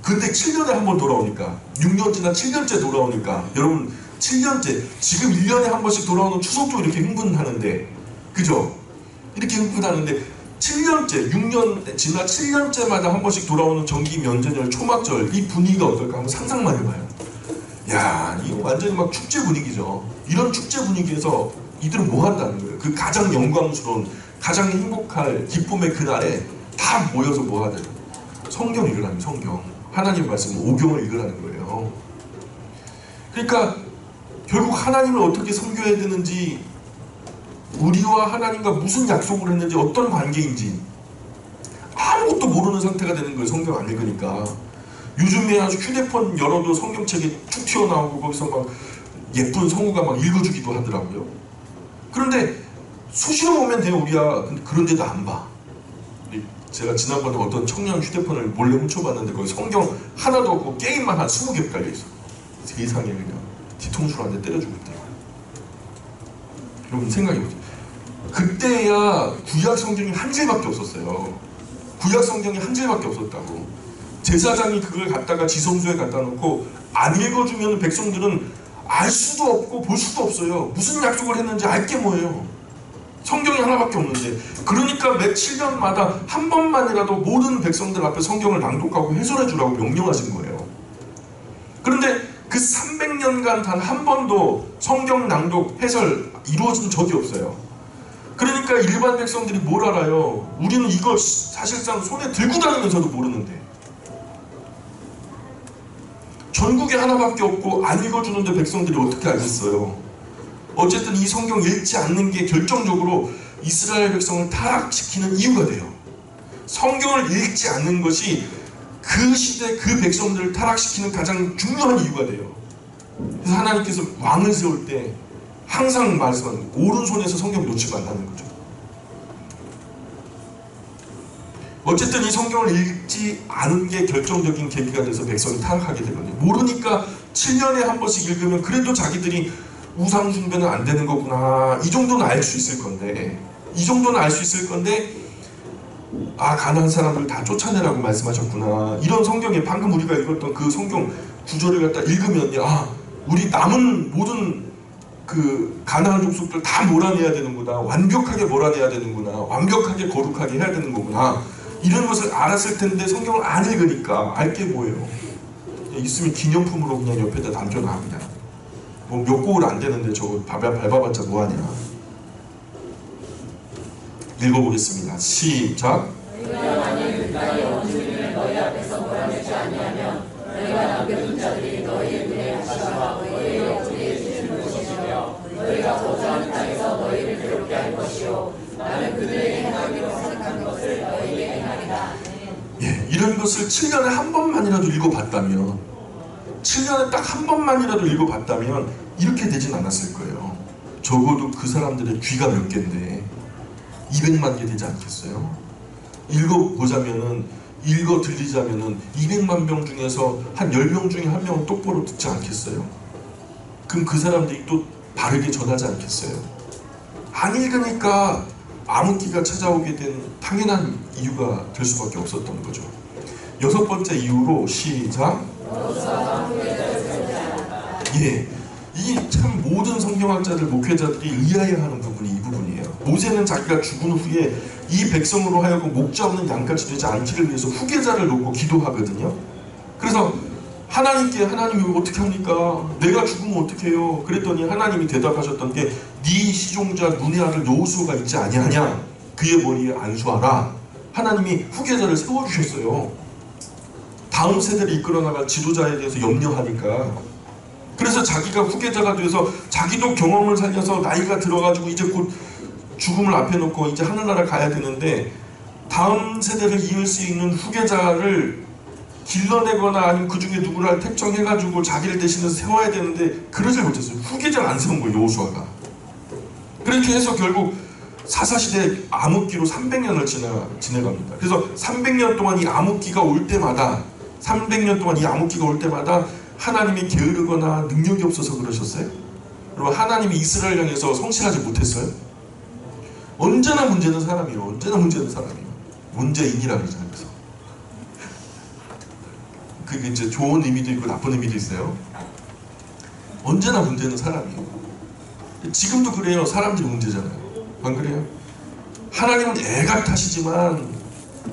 근데 7년에 한 번 돌아오니까, 6년 지나 7년째 돌아오니까, 여러분 7년째, 지금 1년에 한 번씩 돌아오는 추석도 이렇게 흥분하는데 그죠? 이렇게 흥분하는데 7년째, 6년 지나 7년째마다 한 번씩 돌아오는 정기 면제절, 초막절 이 분위기가 어떨까 한번 상상만 해봐요. 야, 이거 완전히 막 축제 분위기죠. 이런 축제 분위기에서 이들은 뭐 한다는 거예요? 그 가장 영광스러운, 가장 행복할 기쁨의 그날에 다 모여서 뭐 하든 성경 읽으라는 성경, 하나님 말씀 오경을 읽으라는 거예요. 그러니까 결국 하나님을 어떻게 섬겨야 되는지, 우리와 하나님과 무슨 약속을 했는지, 어떤 관계인지 아무것도 모르는 상태가 되는 거예요. 성경 안 읽으니까. 요즘에 아주 휴대폰 열어도 성경책이 툭 튀어나오고 거기서 막 예쁜 성우가 막 읽어주기도 하더라고요. 그런데 수시로 오면 돼요, 우리야. 근데 그런데도 안 봐. 제가 지난번에 어떤 청년 휴대폰을 몰래 훔쳐봤는데 거기 성경 하나도 없고 게임만 한 20개 깔려있어. 세상에 그냥 뒤통수로 한 대 때려주고 있대요. 여러분 생각해보세요. 그때야 구약 성경이 한 질밖에 없었어요. 구약 성경이 한 질밖에 없었다고. 제사장이 그걸 갖다가 지성소에 갖다 놓고 안 읽어주면 백성들은 알 수도 없고 볼 수도 없어요. 무슨 약속을 했는지 알 게 뭐예요. 성경이 하나밖에 없는데. 그러니까 매 7년마다 한 번만이라도 모든 백성들 앞에 성경을 낭독하고 해설해 주라고 명령하신 거예요. 그런데 그 300년간 단 한 번도 성경 낭독, 해설 이루어진 적이 없어요. 그러니까 일반 백성들이 뭘 알아요? 우리는 이거 사실상 손에 들고 다니면서도 모르는데. 전국에 하나밖에 없고 안 읽어주는데 백성들이 어떻게 알겠어요? 어쨌든 이 성경 읽지 않는 게 결정적으로 이스라엘 백성을 타락시키는 이유가 돼요. 성경을 읽지 않는 것이 그 시대 그 백성들을 타락시키는 가장 중요한 이유가 돼요. 그래서 하나님께서 왕을 세울 때 항상 말씀하는 오른손에서 성경 놓치면 안 하는 거죠. 어쨌든 이 성경을 읽지 않은 게 결정적인 계기가 돼서 백성이 타락하게 되거든요. 모르니까 7년에 한 번씩 읽으면 그래도 자기들이 우상 숭배는 안 되는 거구나, 이 정도는 알 수 있을 건데, 아, 가난한 사람들 다 쫓아내라고 말씀하셨구나, 이런 성경에 방금 우리가 읽었던 그 성경 구절을 갖다 읽으면, 아, 우리 남은 모든 그 가난한 족속들 다 몰아내야 되는구나, 완벽하게 몰아내야 되는구나, 완벽하게 거룩하게 해야 되는 거구나, 이런 것을 알았을 텐데 성경을 안 읽으니까 알 게 뭐예요? 있으면 기념품으로 그냥 옆에다 남겨놔. 그냥 뭐 몇 곡을 안 되는데 저거 밟아봤자 뭐하냐. 읽어보겠습니다. 시작. 너희가 만일 나의 원주민을 너희 앞에서 몰아내지 아니하면 너희가 남겨둔 자들이 너희의 눈에 가시와 너희의 옆구리에 찢을 것이며 너희가 거주하는 땅에서 너희를 괴롭게 할 것이요 나는 그들에게 행하기로 생각한 것을 너희에게 행하리라. 예, 이런 것을 7년에 한 번만이라도 읽어봤다면, 7년에 딱 한 번만이라도 읽어봤다면 이렇게 되진 않았을 거예요. 적어도 그 사람들의 귀가 몇 개인데 200만 개 되지 않겠어요? 읽어보자면은, 읽어 들리자면은 200만 명 중에서 한 10명 중에 한 명은 똑바로 듣지 않겠어요? 그럼 그 사람들이 또 바르게 전하지 않겠어요? 안 읽으니까 암흑기가 찾아오게 된 당연한 이유가 될 수밖에 없었던 거죠. 6번째 이유로 시작. 예, 이 참 모든 성경학자들, 목회자들이 의아해 하는 부분이 이 부분이에요. 모세는 자기가 죽은 후에 이 백성으로 하여금 목자 없는 양같이 되지 않기를 위해서 후계자를 놓고 기도하거든요. 그래서 하나님께, 하나님이 어떻게 합니까? 내가 죽으면 어떻게 해요? 그랬더니 하나님이 대답하셨던 게, 네 시종자 눈의 아들 여호수아가 있지 아니하냐? 그의 머리에 안수하라. 하나님이 후계자를 세워주셨어요. 다음 세대를 이끌어나갈 지도자에 대해서 염려하니까. 그래서 자기가 후계자가 돼서 자기도 경험을 살려서 나이가 들어가지고 이제 곧 죽음을 앞에 놓고 이제 하늘나라 가야 되는데, 다음 세대를 이을 수 있는 후계자를 길러내거나 아니면 그 중에 누구를 택정해가지고 자기를 대신해서 세워야 되는데 그러질 못했어요. 후계자를 안 세운 거예요, 여호수아가. 그렇게 해서 결국 사사시대 암흑기로 300년을 지내갑니다. 그래서 300년 동안 이 암흑기가 올 때마다, 300년 동안 이 암흑기가 올 때마다 하나님이 게으르거나 능력이 없어서 그러셨어요? 여러분, 하나님이 이스라엘 향해서 성실하지 못했어요? 언제나 문제는 사람이에요. 언제나 문제는 사람이에요. 문제인이라고 그러잖아요. 그래서 그게 이제 좋은 의미도 있고 나쁜 의미도 있어요. 언제나 문제는 사람이에요. 지금도 그래요. 사람들이 문제잖아요. 안 그래요? 하나님은 애가 타시지만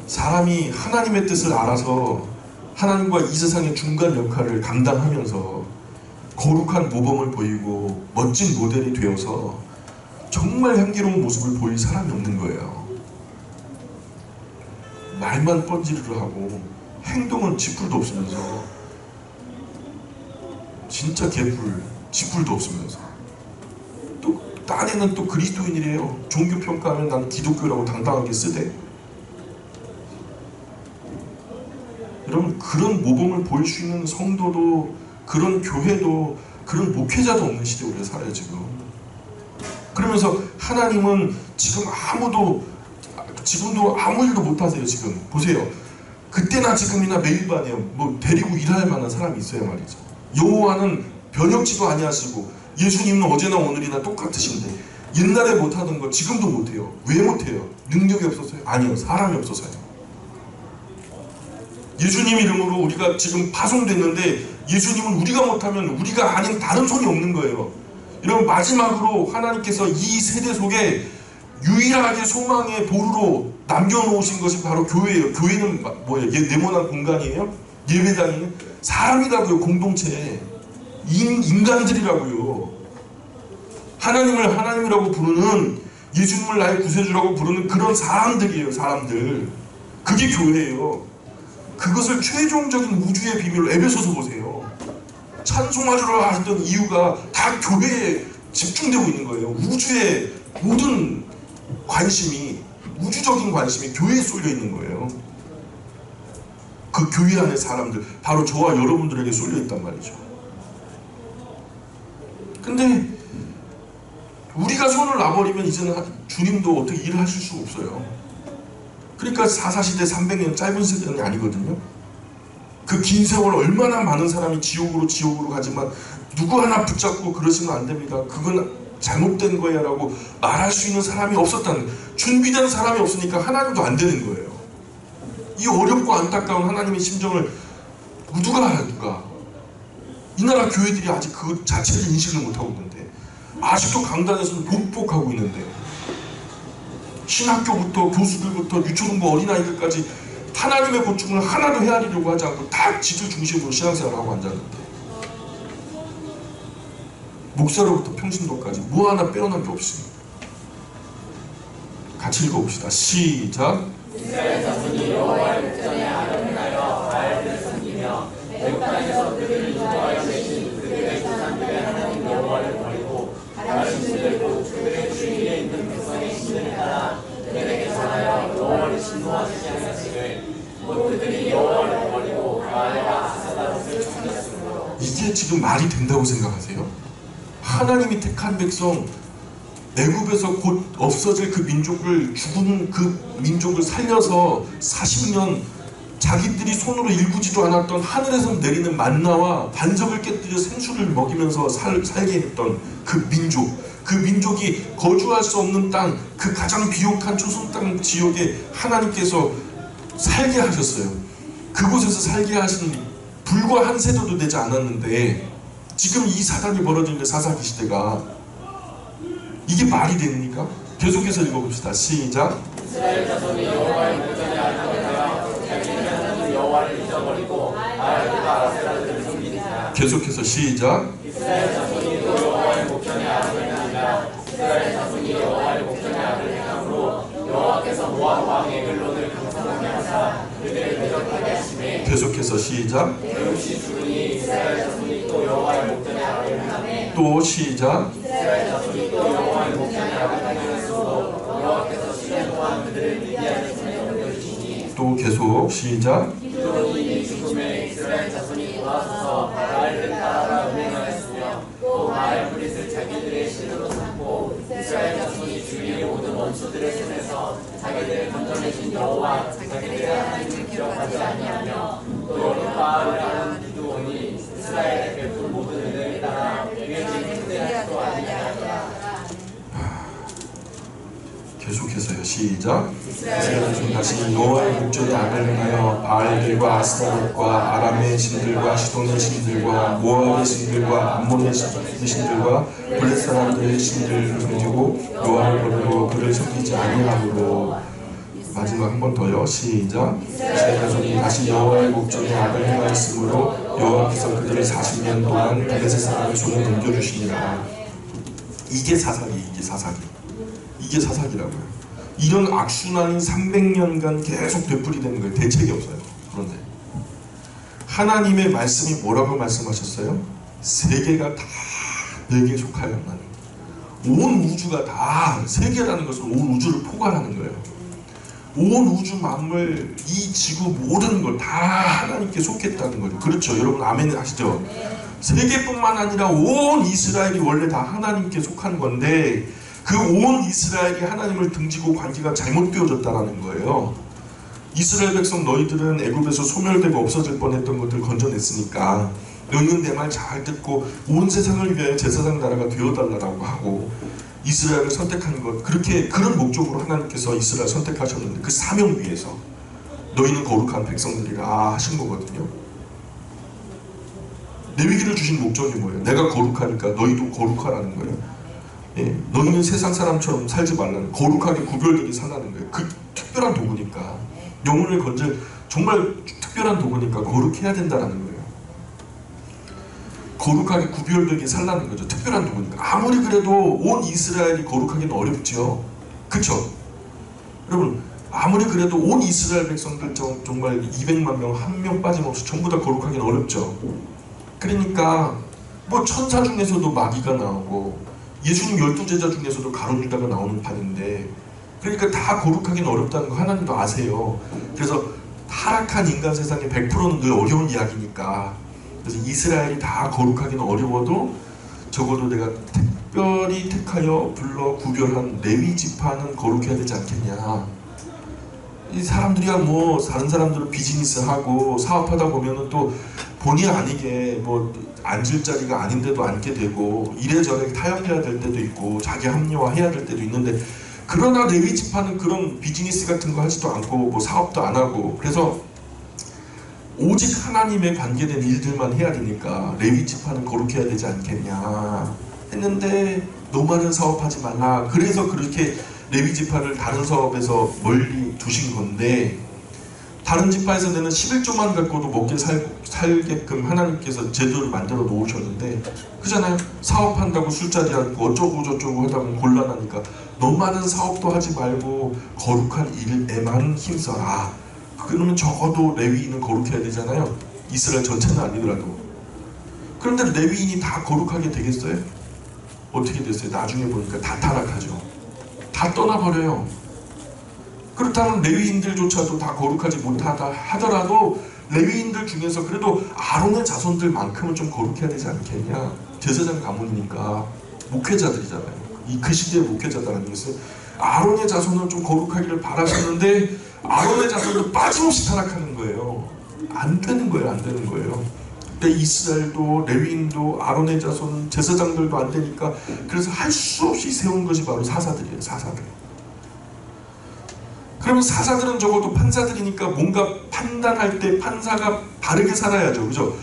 사람이 하나님의 뜻을 알아서 하나님과 이 세상의 중간 역할을 감당하면서 거룩한 모범을 보이고 멋진 모델이 되어서 정말 향기로운 모습을 보일 사람이 없는 거예요. 말만 뻔지르르 하고 행동은 지풀도 없으면서, 진짜 개풀 지풀도 없으면서, 또 딴에는 또 그리스도인이래요. 종교 평가하면 나는 기독교라고 당당하게 쓰대. 여러분, 그런 모범을 보일 수 있는 성도도, 그런 교회도, 그런 목회자도 없는 시대에 우리가 살아요 지금. 그러면서 하나님은 지금도 아무 일도 못하세요. 지금 보세요. 그때나 지금이나 매일 밤에요. 뭐 데리고 일할 만한 사람이 있어야 말이죠. 여호와는 변혁지도 아니하시고 예수님은 어제나 오늘이나 똑같으신데 옛날에 못하던 거 지금도 못해요. 왜 못해요? 능력이 없어서요? 아니요, 사람이 없어서요. 예수님 이름으로 우리가 지금 파송됐는데 예수님은 우리가 못하면 우리가 아닌 다른 손이 없는 거예요. 여러분, 마지막으로 하나님께서 이 세대 속에 유일하게 소망의 보루로 남겨놓으신 것이 바로 교회예요. 교회는 뭐예요? 네모난 공간이에요? 예배당이에요? 사람이라고요. 공동체. 인간들이라고요. 하나님을 하나님이라고 부르는, 예수님을 나의 구세주라고 부르는 그런 사람들이에요. 사람들. 그게 교회예요. 그것을 최종적인 우주의 비밀로 에베소서 보세요. 찬송하주러 하던 이유가 다 교회에 집중되고 있는 거예요. 우주의 모든 관심이, 우주적인 관심이 교회에 쏠려 있는 거예요. 그 교회 안의 사람들, 바로 저와 여러분들에게 쏠려 있단 말이죠. 근데 우리가 손을 놔버리면 이제는 주님도 어떻게 일을 하실 수가 없어요. 그러니까 사사시대 300년 짧은 시간이 아니거든요. 그 긴 세월 얼마나 많은 사람이 지옥으로 가지만 누구 하나 붙잡고 그러시면 안 됩니다. 그건 잘못된 거야 라고 말할 수 있는 사람이 없었다는 거예요. 준비된 사람이 없으니까 하나님도 안 되는 거예요. 이 어렵고 안타까운 하나님의 심정을 누가 이 나라 교회들이 아직 그 자체를 인식을 못하고 있는데, 아직도 강단에서는 복복하고 있는데, 신학교부터 교수들부터 유초등부 어린아이들까지 하나님의 고충을 하나도 헤아리려고 하지 않고 다 지들 중심으로 신앙생활을 하고 앉았는데, 목사로부터 평신도까지 뭐 하나 빼어난 게 없이. 같이 읽어봅시다. 시작. 이스라엘 자손이 여호와의 목전에 아뢰하여 바알들을 섬기며 애굽 땅에서 그들을 인도하여 내신 그들의 조상들의 하나님 여호와를 버리고 다른 신들을 곧 그들의 주위에 있는 백성의 신들을 따라 그들에게 절하여 여호와를 신노하시지 않으시되 곧 그들이 여호와를 버리고 바알과 아스타롯을 섬겼으므로. 이게 지금 말이 된다고 생각하세요? 하나님이 택한 백성, 애굽에서 곧 없어질 그 민족을, 죽은 그 민족을 살려서 40년 자기들이 손으로 일구지도 않았던 하늘에서 내리는 만나와 반석을 깨뜨려 생수를 먹이면서 살게 했던 그 민족, 그 민족이 거주할 수 없는 땅, 그 가장 비옥한 초선 땅 지역에 하나님께서 살게 하셨어요. 그곳에서 살게 하신 불과 한 세대도 되지 않았는데 지금 이 사단이 벌어지는 사사기 시대가, 이게 말이 됩니까? 계속해서 읽어봅시다. 시작. 이스라엘 자손이 여호와의 목전에 아뢰하여 자기네 하나님 여호와를 잊어버리고 바알과 아스타롯을 섬기니라. 계속해서 시작. 이스라엘 자손이 또 여호와의 목전에 아뢰하니라. 이스라엘 자손이 여호와의 목전에 아뢰함으로 여호와께서 모압 왕 에글론을 강성하게 하사 그들을 대적하게 하시매. 계속해서 시작. 에웃이 죽으니 이스라엘 자손이 또 여호와의 목전에 아뢰하매. 또 시작. 이스라엘 자손이 또 여호와의 목전에 아뢰하였으므로 여호와께서 시내 동안 그들을 미디안의 손에 넘겨주시니. 또 계속 시작. 기드온이 죽음에 이스라엘 자손이 돌아서서 바알을 따라 음행하였으며 또 바알 브릿을 자기들의 신으로 삼고 이스라엘 자손이 주위의 모든 원수들의 손에서 자기들을 건져내신 여호와 자기들의 하나님을 기억하지 아니하며 또 여룻바알을 하는 기드온이 이스라엘에 베푼 모든 은혜를 따라 유해진 행대하지도 아니하였더라. 계속해서요. 시작. 이스라엘은 다시 여호와의 목전에 악을 행하여 바알들과 아스타롯과 아람의 신들과 시돈의 신들과 모압의 신들과 암몬의 신들과 블렛 사람들의 신들을 섬기고 여호와를 버리고 그를 섬기지 아니하므로. 마지막 한 번 더요. 시작. 이스라엘 가족이 다시 여호와의 목전에 악을 행하였으므로 여호와께서 그들을 40년 동안 블레셋 사람의 손에 넘겨주시니라. 이게 사사기라고요. 이런 악순환이 300년간 계속 되풀이되는 거예요. 대책이 없어요. 그런데 하나님의 말씀이 뭐라고 말씀하셨어요? 세계가 다 내게 속하여 하나님. 온 우주가 다, 세계라는 것은 온 우주를 포괄하는 거예요. 온 우주 만물, 이 지구 모든 걸 다 하나님께 속했다는 거죠. 그렇죠? 여러분 아멘 하시죠? 세계뿐만 아니라 온 이스라엘이 원래 다 하나님께 속한 건데 그 온 이스라엘이 하나님을 등지고 관계가 잘못되어졌다는 거예요. 이스라엘 백성 너희들은 애굽에서 소멸되고 없어질 뻔했던 것들 건져냈으니까 너희는 내 말 잘 듣고 온 세상을 위하여 제사장 나라가 되어달라고 하고 이스라엘을 선택하는 것, 그런 목적으로 하나님께서 이스라엘 선택하셨는데 그 사명 위에서 너희는 거룩한 백성들이라 하신 거거든요. 레위기를 주신 목적이 뭐예요? 내가 거룩하니까 너희도 거룩하라는 거예요. 예, 너희는 세상 사람처럼 살지 말라는, 거룩하게 구별되게 살라는 거예요. 그 특별한 도구니까, 영혼을 건질 정말 특별한 도구니까 거룩해야 된다는 거예요. 거룩하게 구별되게 살라는 거죠. 특별한 도구니까. 아무리 그래도 온 이스라엘이 거룩하기는 어렵죠. 그쵸? 여러분 아무리 그래도 온 이스라엘 백성들 정말 200만 명 한 명 빠짐없이 전부 다 거룩하기는 어렵죠. 그러니까 뭐 천사 중에서도 마귀가 나오고 예수님 12제자 중에서도 가룟 유다가 나오는 판인데, 그러니까 다 거룩하기는 어렵다는 거 하나님도 아세요. 그래서 타락한 인간 세상의 100%는 늘 어려운 이야기니까, 그래서 이스라엘이 다 거룩하기는 어려워도 적어도 내가 특별히 택하여 불러 구별한 레위 지파는 거룩해야 되지 않겠냐. 이 사람들이야 뭐 다른 사람들은 비즈니스 하고 사업하다 보면은 또 본의 아니게 뭐 앉을 자리가 아닌데도 앉게 되고 이래저래 타협해야 될 때도 있고 자기 합리화해야 될 때도 있는데, 그러나 레위 지파는 그런 비즈니스 같은 거 하지도 않고 뭐 사업도 안 하고, 그래서 오직 하나님에 관계된 일들만 해야 되니까 레위 지파는 거룩해야 되지 않겠냐 했는데, 노마는 사업하지 말라. 그래서 그렇게 레위 지파를 다른 사업에서 멀리 두신 건데, 다른 지파에서 내는 11조만 갖고도 먹게 살게끔 하나님께서 제도를 만들어 놓으셨는데, 그잖아요. 사업한다고 술자리 하고 어쩌고 저쩌고 하다 보면 곤란하니까 너무 많은 사업도 하지 말고 거룩한 일에만 힘써라. 그러면 적어도 레위인은 거룩해야 되잖아요. 이스라엘 전체는 아니더라도. 그런데 레위인이 다 거룩하게 되겠어요? 어떻게 됐어요? 나중에 보니까 다 타락하죠. 다 떠나버려요. 그렇다면 레위인들조차도 다 거룩하지 못하다 하더라도 레위인들 중에서 그래도 아론의 자손들만큼은 좀 거룩해야 되지 않겠냐. 제사장 가문이니까 목회자들이잖아요. 그 시대의 목회자다라는 것은 아론의 자손은 좀 거룩하기를 바라셨는데 아론의 자손도 빠짐없이 타락하는 거예요. 안 되는 거예요. 근데 이스라엘도 레위인도 아론의 자손은 제사장들도 안 되니까, 그래서 할 수 없이 세운 것이 바로 사사들이에요. 사사들. 그러면 사사들은 적어도 판사들이니까 뭔가 판단할 때 판사가 바르게 살아야죠. 그죠?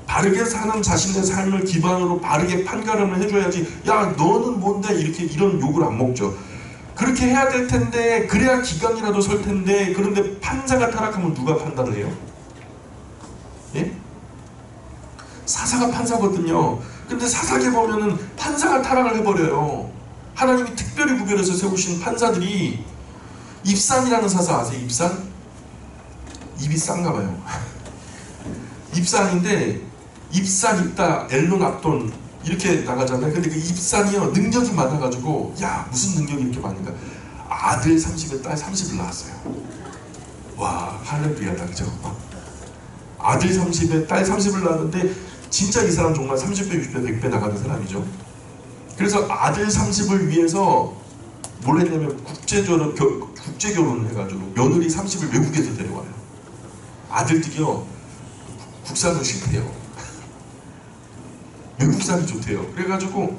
바르게 사는 자신의 삶을 기반으로 바르게 판가름을 해줘야지, 야 너는 뭔데 이런 욕을 안 먹죠. 그렇게 해야 될 텐데, 그래야 기강이라도 설 텐데, 그런데 판사가 타락하면 누가 판단을 해요? 예? 사사가 판사거든요. 근데 사사기에 보면은 판사가 타락을 해버려요. 하나님이 특별히 구별해서 세우신 판사들이, 입산이라는 사사 아세요? 입산? 입이 싼가 봐요. 입산인데, 입산, 입다, 엘론, 압돈 이렇게 나가잖아요. 근데 그 입산이요, 능력이 많아가지고, 야 무슨 능력이 이렇게 많은가. 아들 30에 딸 30을 낳았어요. 와 할렐루야다. 그죠? 아들 30에 딸 30을 낳았는데 진짜 이 사람 정말 30배, 60배, 100배 나가는 사람이죠. 그래서 아들 30을 위해서 뭘 했냐면 국제결혼을 해가지고 며느리 30을 외국에서 데려와요. 아들들이요 국산은 싫대요. 외국산이 좋대요. 그래가지고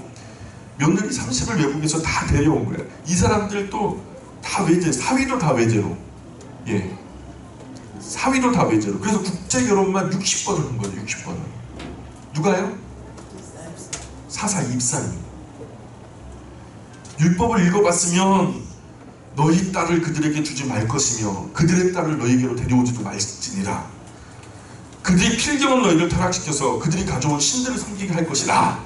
며느리 30을 외국에서 다 데려온 거예요. 이 사람들도 다 외제, 사위도 다 외제로. 예. 사위도 다 외제로. 그래서 국제 결혼만 60번을 한 거죠. 60번을. 누가요? 사사 입사님. 율법을 읽어봤으면 너희 딸을 그들에게 주지 말 것이며 그들의 딸을 너희에게로 데려오지도 말지니라. 그들이 필경은 너희를 타락시켜서 그들이 가져온 신들을 섬기게 할 것이라.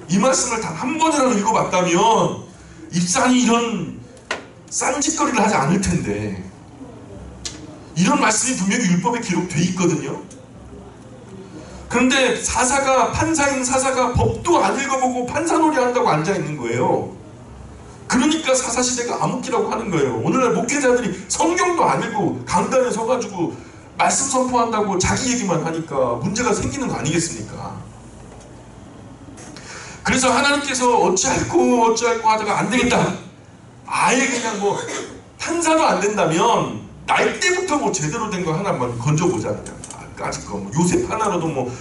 이 말씀을 단 한 번이라도 읽어봤다면 입산이 이런 싼짓거리를 하지 않을 텐데, 이런 말씀이 분명히 율법에 기록되어 있거든요. 그런데 사사가, 판사인 사사가 법도 안 읽어보고 판사놀이 한다고 앉아있는 거예요. 그러니까 사사시대가 암흑기라고 하는 거예요. 오늘날 목회자들이 성경도 안 읽고 강단에 서가지고 말씀 선포한다고 자기 얘기만 하니까 문제가 생기는 거 아니겠습니까? 그래서 하나님께서 어찌할꼬 하다가 안 되겠다, 아예 그냥 뭐 판사도 안 된다면 날 때부터 뭐 제대로 된 거 하나만 건져보자. 그냥 아직 거 뭐 요셉 하나로도 뭐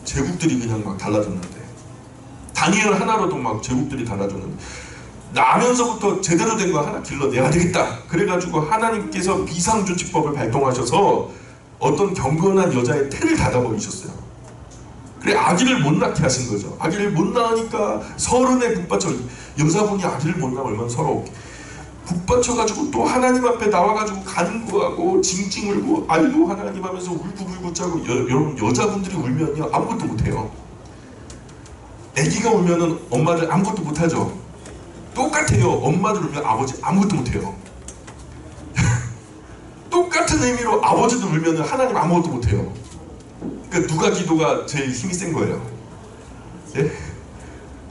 제국들이 그냥 막 달라졌는데, 다니엘 하나로도 막 제국들이 달라졌는데, 나면서부터 제대로 된 거 하나 길러내야 되겠다. 그래가지고 하나님께서 비상조치법을 발동하셔서 어떤 경건한 여자의 태를 닫아버리셨어요. 그래 아기를 못 낳게 하신 거죠. 아기를 못 낳으니까 서른에 북받쳐, 여자분이 아기를 못 낳으면 얼마나 서러워. 북받쳐가지고 또 하나님 앞에 나와가지고 간구하고 징징 울고 아이고 하나님 하면서 울고 짜고. 여러분 여자분들이 울면요 아무것도 못해요. 아기가 울면은 엄마들 아무것도 못하죠. 똑같아요. 엄마들 울면 아버지 아무것도 못해요. 똑같은 의미로 아버지도 울면은 하나님 아무것도 못해요. 그러니까 누가 기도가 제일 힘이 센 거예요? 예?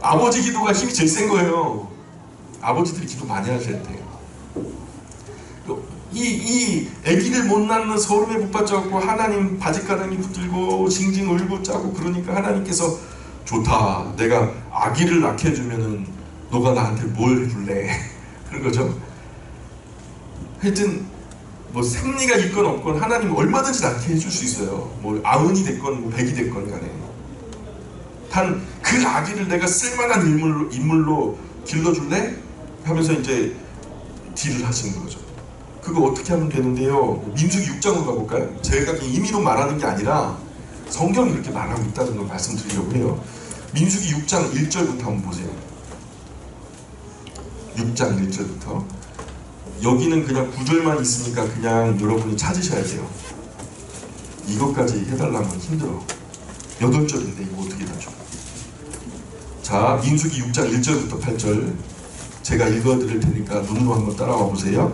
아버지 기도가 힘이 제일 센 거예요. 아버지들이 기도 많이 하셔야 돼요. 이 아기를 못 낳는 서름에 붙받쳐갖고 하나님 바지가랑이 붙들고 징징 울고 짜고. 그러니까 하나님께서 좋다, 내가 아기를 낳게 해주면은 너가 나한테 뭘 해줄래? 그런 거죠. 하여튼 뭐 생리가 있건 없건 하나님은 얼마든지 낳게 해줄 수 있어요. 뭐 아흔이 됐건 100이 됐건 간에. 단 그 아기를 내가 쓸만한 인물로 길러줄래? 하면서 이제 딜을 하시는 거죠. 그거 어떻게 하면 되는데요? 민수기 6장으로 가볼까요? 제가 임의로 말하는 게 아니라 성경이 이렇게 말하고 있다는 걸 말씀드리려고 해요. 민수기 6장 1절부터 한번 보세요. 6장 1절부터. 여기는 그냥 9절만 있으니까 그냥 여러분이 찾으셔야 돼요. 이것까지 해달라면 힘들어. 8절인데 이거 어떻게 다죠? 자, 민수기 6장 1절부터 8절 제가 읽어드릴 테니까 눈으로 한번 따라와 보세요.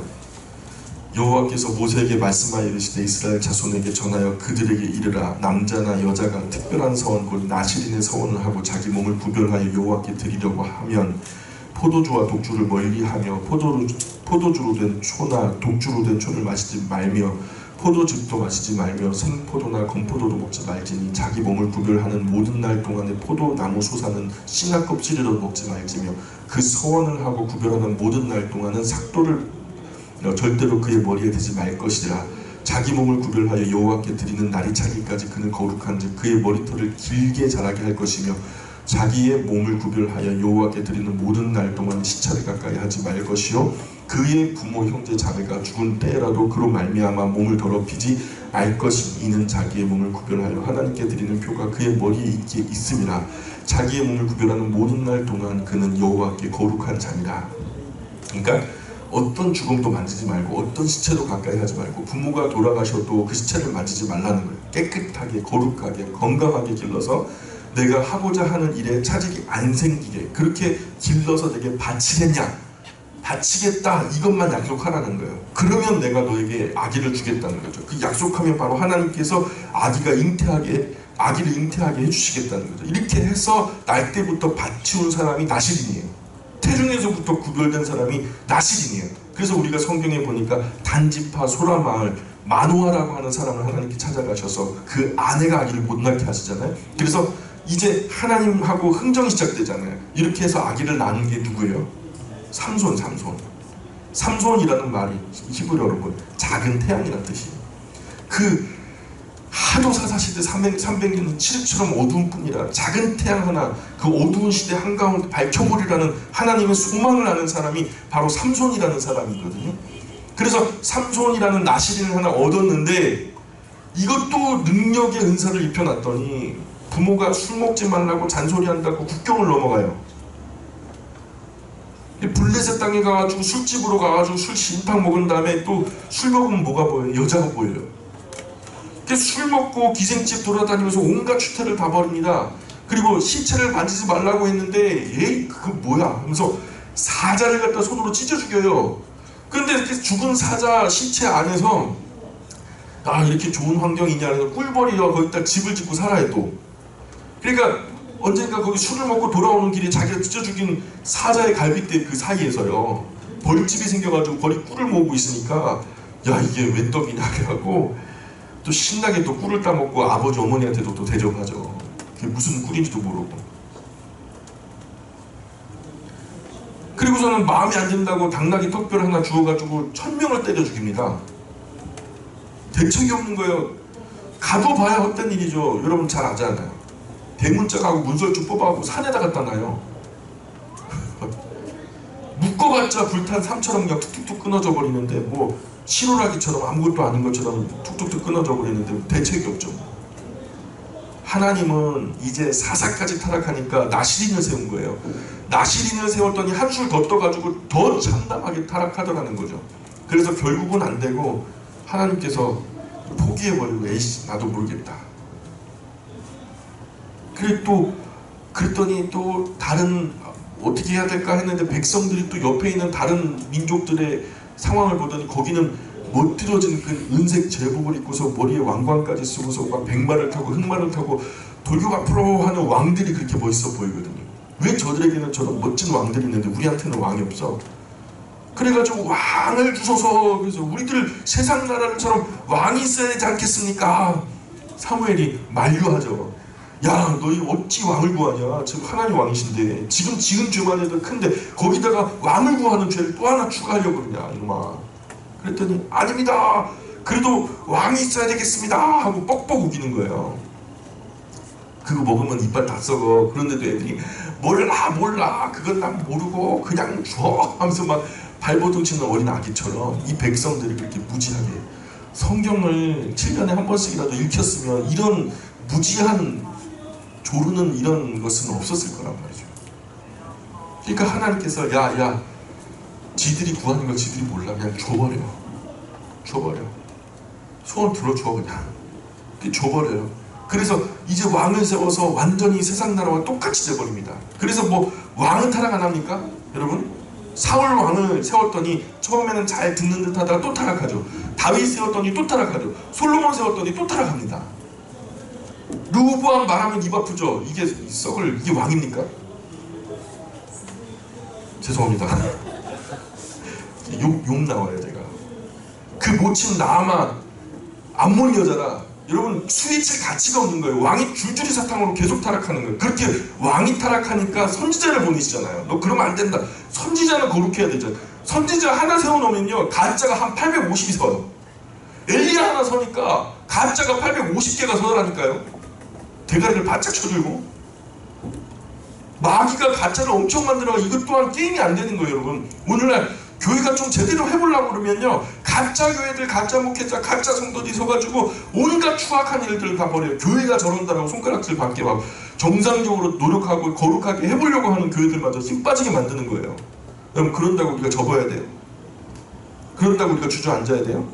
여호와께서 모세에게 말씀하여 이르시되 이스라엘 자손에게 전하여 그들에게 이르라. 남자나 여자가 특별한 서원 곧 나실인의 서원을 하고 자기 몸을 구별하여 여호와께 드리려고 하면 포도주와 독주를 멀리하며 포도주로 된 초나 독주로 된 초를 마시지 말며 포도즙도 마시지 말며 생포도나 건포도도 먹지 말지니 자기 몸을 구별하는 모든 날 동안에 포도나무 솟아는 씨나 껍질이라도 먹지 말지며 그 서원을 하고 구별하는 모든 날 동안은 삭도를 절대로 그의 머리에 대지 말 것이라. 자기 몸을 구별하여 여호와께 드리는 날이 차기까지 그는 거룩한즉 그의 머리털을 길게 자라게 할 것이며 자기의 몸을 구별하여 여호와께 드리는 모든 날 동안 시차를 가까이 하지 말 것이요 그의 부모 형제 자매가 죽은 때라도 그로 말미암아 몸을 더럽히지 말 것이. 이는 자기의 몸을 구별하여 하나님께 드리는 표가 그의 머리에 있게 있음이라. 자기의 몸을 구별하는 모든 날 동안 그는 여호와께 거룩한 자니라. 그러니까 어떤 죽음도 만지지 말고 어떤 시체도 가까이 하지 말고 부모가 돌아가셔도 그 시체를 만지지 말라는 거예요. 깨끗하게 거룩하게 건강하게 길러서 내가 하고자 하는 일에 차질이 안 생기게 그렇게 길러서 내게 바치겠냐? 바치겠다, 이것만 약속하라는 거예요. 그러면 내가 너에게 아기를 주겠다는 거죠. 그 약속하면 바로 하나님께서 아기를 잉태하게 해주시겠다는 거죠. 이렇게 해서 날 때부터 바치운 사람이 나실인이에요. 태중에서부터 구별된 사람이 나실인이에요. 그래서 우리가 성경에 보니까 단지파 소라마을 마노아라고 하는 사람을 하나님께 찾아가셔서 그 아내가 아기를 못 낳게 하시잖아요. 그래서 이제 하나님하고 흥정이 시작되잖아요. 이렇게 해서 아기를 낳는 게 누구예요? 삼손이라는 말이 히브리어로 작은 태양이라는 뜻이에요. 그 하도 사사시대 300년 칠흑처럼 어두운 뿐이라 작은 태양 하나 그 어두운 시대 한가운데 밝혀보리라는 하나님의 소망을 아는 사람이 바로 삼손이라는 사람이거든요. 그래서 삼손이라는 나시린을 하나 얻었는데 이것도 능력의 은사를 입혀놨더니 부모가 술 먹지 말라고 잔소리한다고 국경을 넘어가요. 블레셋 땅에 가가지고 술집으로 가가지고 술 진탕 먹은 다음에 또 술 먹으면 뭐가 보여요? 여자가 보여요. 술 먹고 기생집 돌아다니면서 온갖 추태를 다 벌입니다. 그리고 시체를 만지지 말라고 했는데 에이 그거 뭐야 하면서 사자를 갖다 손으로 찢어 죽여요. 그런데 이렇게 죽은 사자 시체 안에서 아 이렇게 좋은 환경이냐 해서 꿀벌이요 거기다 집을 짓고 살아요 또. 그러니까 언젠가 거기 술을 먹고 돌아오는 길에 자기가 찢어 죽인 사자의 갈빗대 그 사이에서요 벌집이 생겨가지고 벌이 꿀을 모으고 있으니까 야 이게 웬 떡이냐 그래갖고 또 신나게 또 꿀을 따먹고 아버지 어머니한테도 또 대접하죠. 그게 무슨 꿀인지도 모르고. 그리고서는 마음에 안 든다고 당나귀 턱뼈를 하나 주워가지고 1000명을 때려 죽입니다. 대책이 없는 거예요. 가도 봐야 헛된 일이죠. 여러분 잘 아잖아요. 대문짝하고 문설주 뽑아갖고 산에다 갖다 놔요. 묶어봤자 불탄 삼처럼 그냥 툭툭툭 끊어져 버리는데 뭐 실오라기처럼 아무것도 아닌 것처럼 툭툭툭 끊어져 버리는데 대책이 없죠. 하나님은 이제 사사까지 타락하니까 나시린을 세운 거예요. 나시린을 세웠더니 한술 더 떠가지고 더 참담하게 타락하더라는 거죠. 그래서 결국은 안 되고 하나님께서 포기해버리고 에이씨 나도 모르겠다. 그랬더니 또 다른 어떻게 해야 될까 했는데 백성들이 또 옆에 있는 다른 민족들의 상황을 보더니 거기는 멋들어진 그 은색 제복을 입고서 머리에 왕관까지 쓰고서 막 백마를 타고 흑마를 타고 돌격 앞으로 하는 왕들이 그렇게 멋있어 보이거든요. 왜 저들에게는 저런 멋진 왕들이 있는데 우리한테는 왕이 없어? 그래가지고 왕을 주소서. 그래서 우리들 세상 나라처럼 왕이 있어야 되지 않겠습니까? 사무엘이 만류하죠. 야 너희 어찌 왕을 구하냐. 지금 하나님 왕이신데 지금 지은 죄만 해도 큰데 거기다가 왕을 구하는 죄를 또 하나 추가하려고 그러냐 이놈아. 그랬더니 아닙니다. 그래도 왕이 있어야 되겠습니다 하고 뻑뻑 우기는 거예요. 그거 먹으면 이빨 다 썩어. 그런데도 애들이 몰라 그건 난 모르고 그냥 줘 하면서 막 발버둥 치는 어린 아기처럼 이 백성들이 그렇게 무지하게 성경을 7년에 한 번씩이라도 읽혔으면 이런 무지한 조르는 이런 것은 없었을 거란 말이죠. 그러니까 하나님께서 야 지들이 구하는 걸 지들이 몰라. 그냥 줘버려. 소원 들어줘 그냥. 줘버려요. 그래서 이제 왕을 세워서 완전히 세상 나라와 똑같이 돼버립니다. 그래서 뭐 왕은 타락 안 합니까? 여러분? 사울 왕을 세웠더니 처음에는 잘 듣는 듯 하다가 또 타락하죠. 다윗 세웠더니 또 타락하죠. 솔로몬 세웠더니 또 타락합니다. 르호보암 말하면 입 아프죠. 이게 왕입니까? 죄송합니다. 욕 나와요 제가. 그 모친 나아만 암몬 여자라. 여러분 스위칠 가치가 없는 거예요. 왕이 줄줄이 사탕으로 계속 타락하는 거예요. 그렇게 왕이 타락하니까 선지자를 보내시잖아요. 너 그러면 안 된다. 선지자는 거룩해야 되죠. 선지자 하나 세워놓으면요 가짜가 한 850이 서요. 엘리야 하나 서니까 가짜가 850개가 서더라니까요. 대가리를 바짝 쳐들고 마귀가 가짜를 엄청 만들어. 이것 또한 게임이 안 되는 거예요. 여러분 오늘날 교회가 좀 제대로 해보려고 그러면요 가짜 교회들, 가짜 목회자, 가짜 성도들이 서가지고 온갖 추악한 일들을 다 벌여요. 교회가 저런다라고 손가락질 받게 막 정상적으로 노력하고 거룩하게 해보려고 하는 교회들마저 힘 빠지게 만드는 거예요. 여러분 그런다고 우리가 접어야 돼요? 그런다고 우리가 주저앉아야 돼요?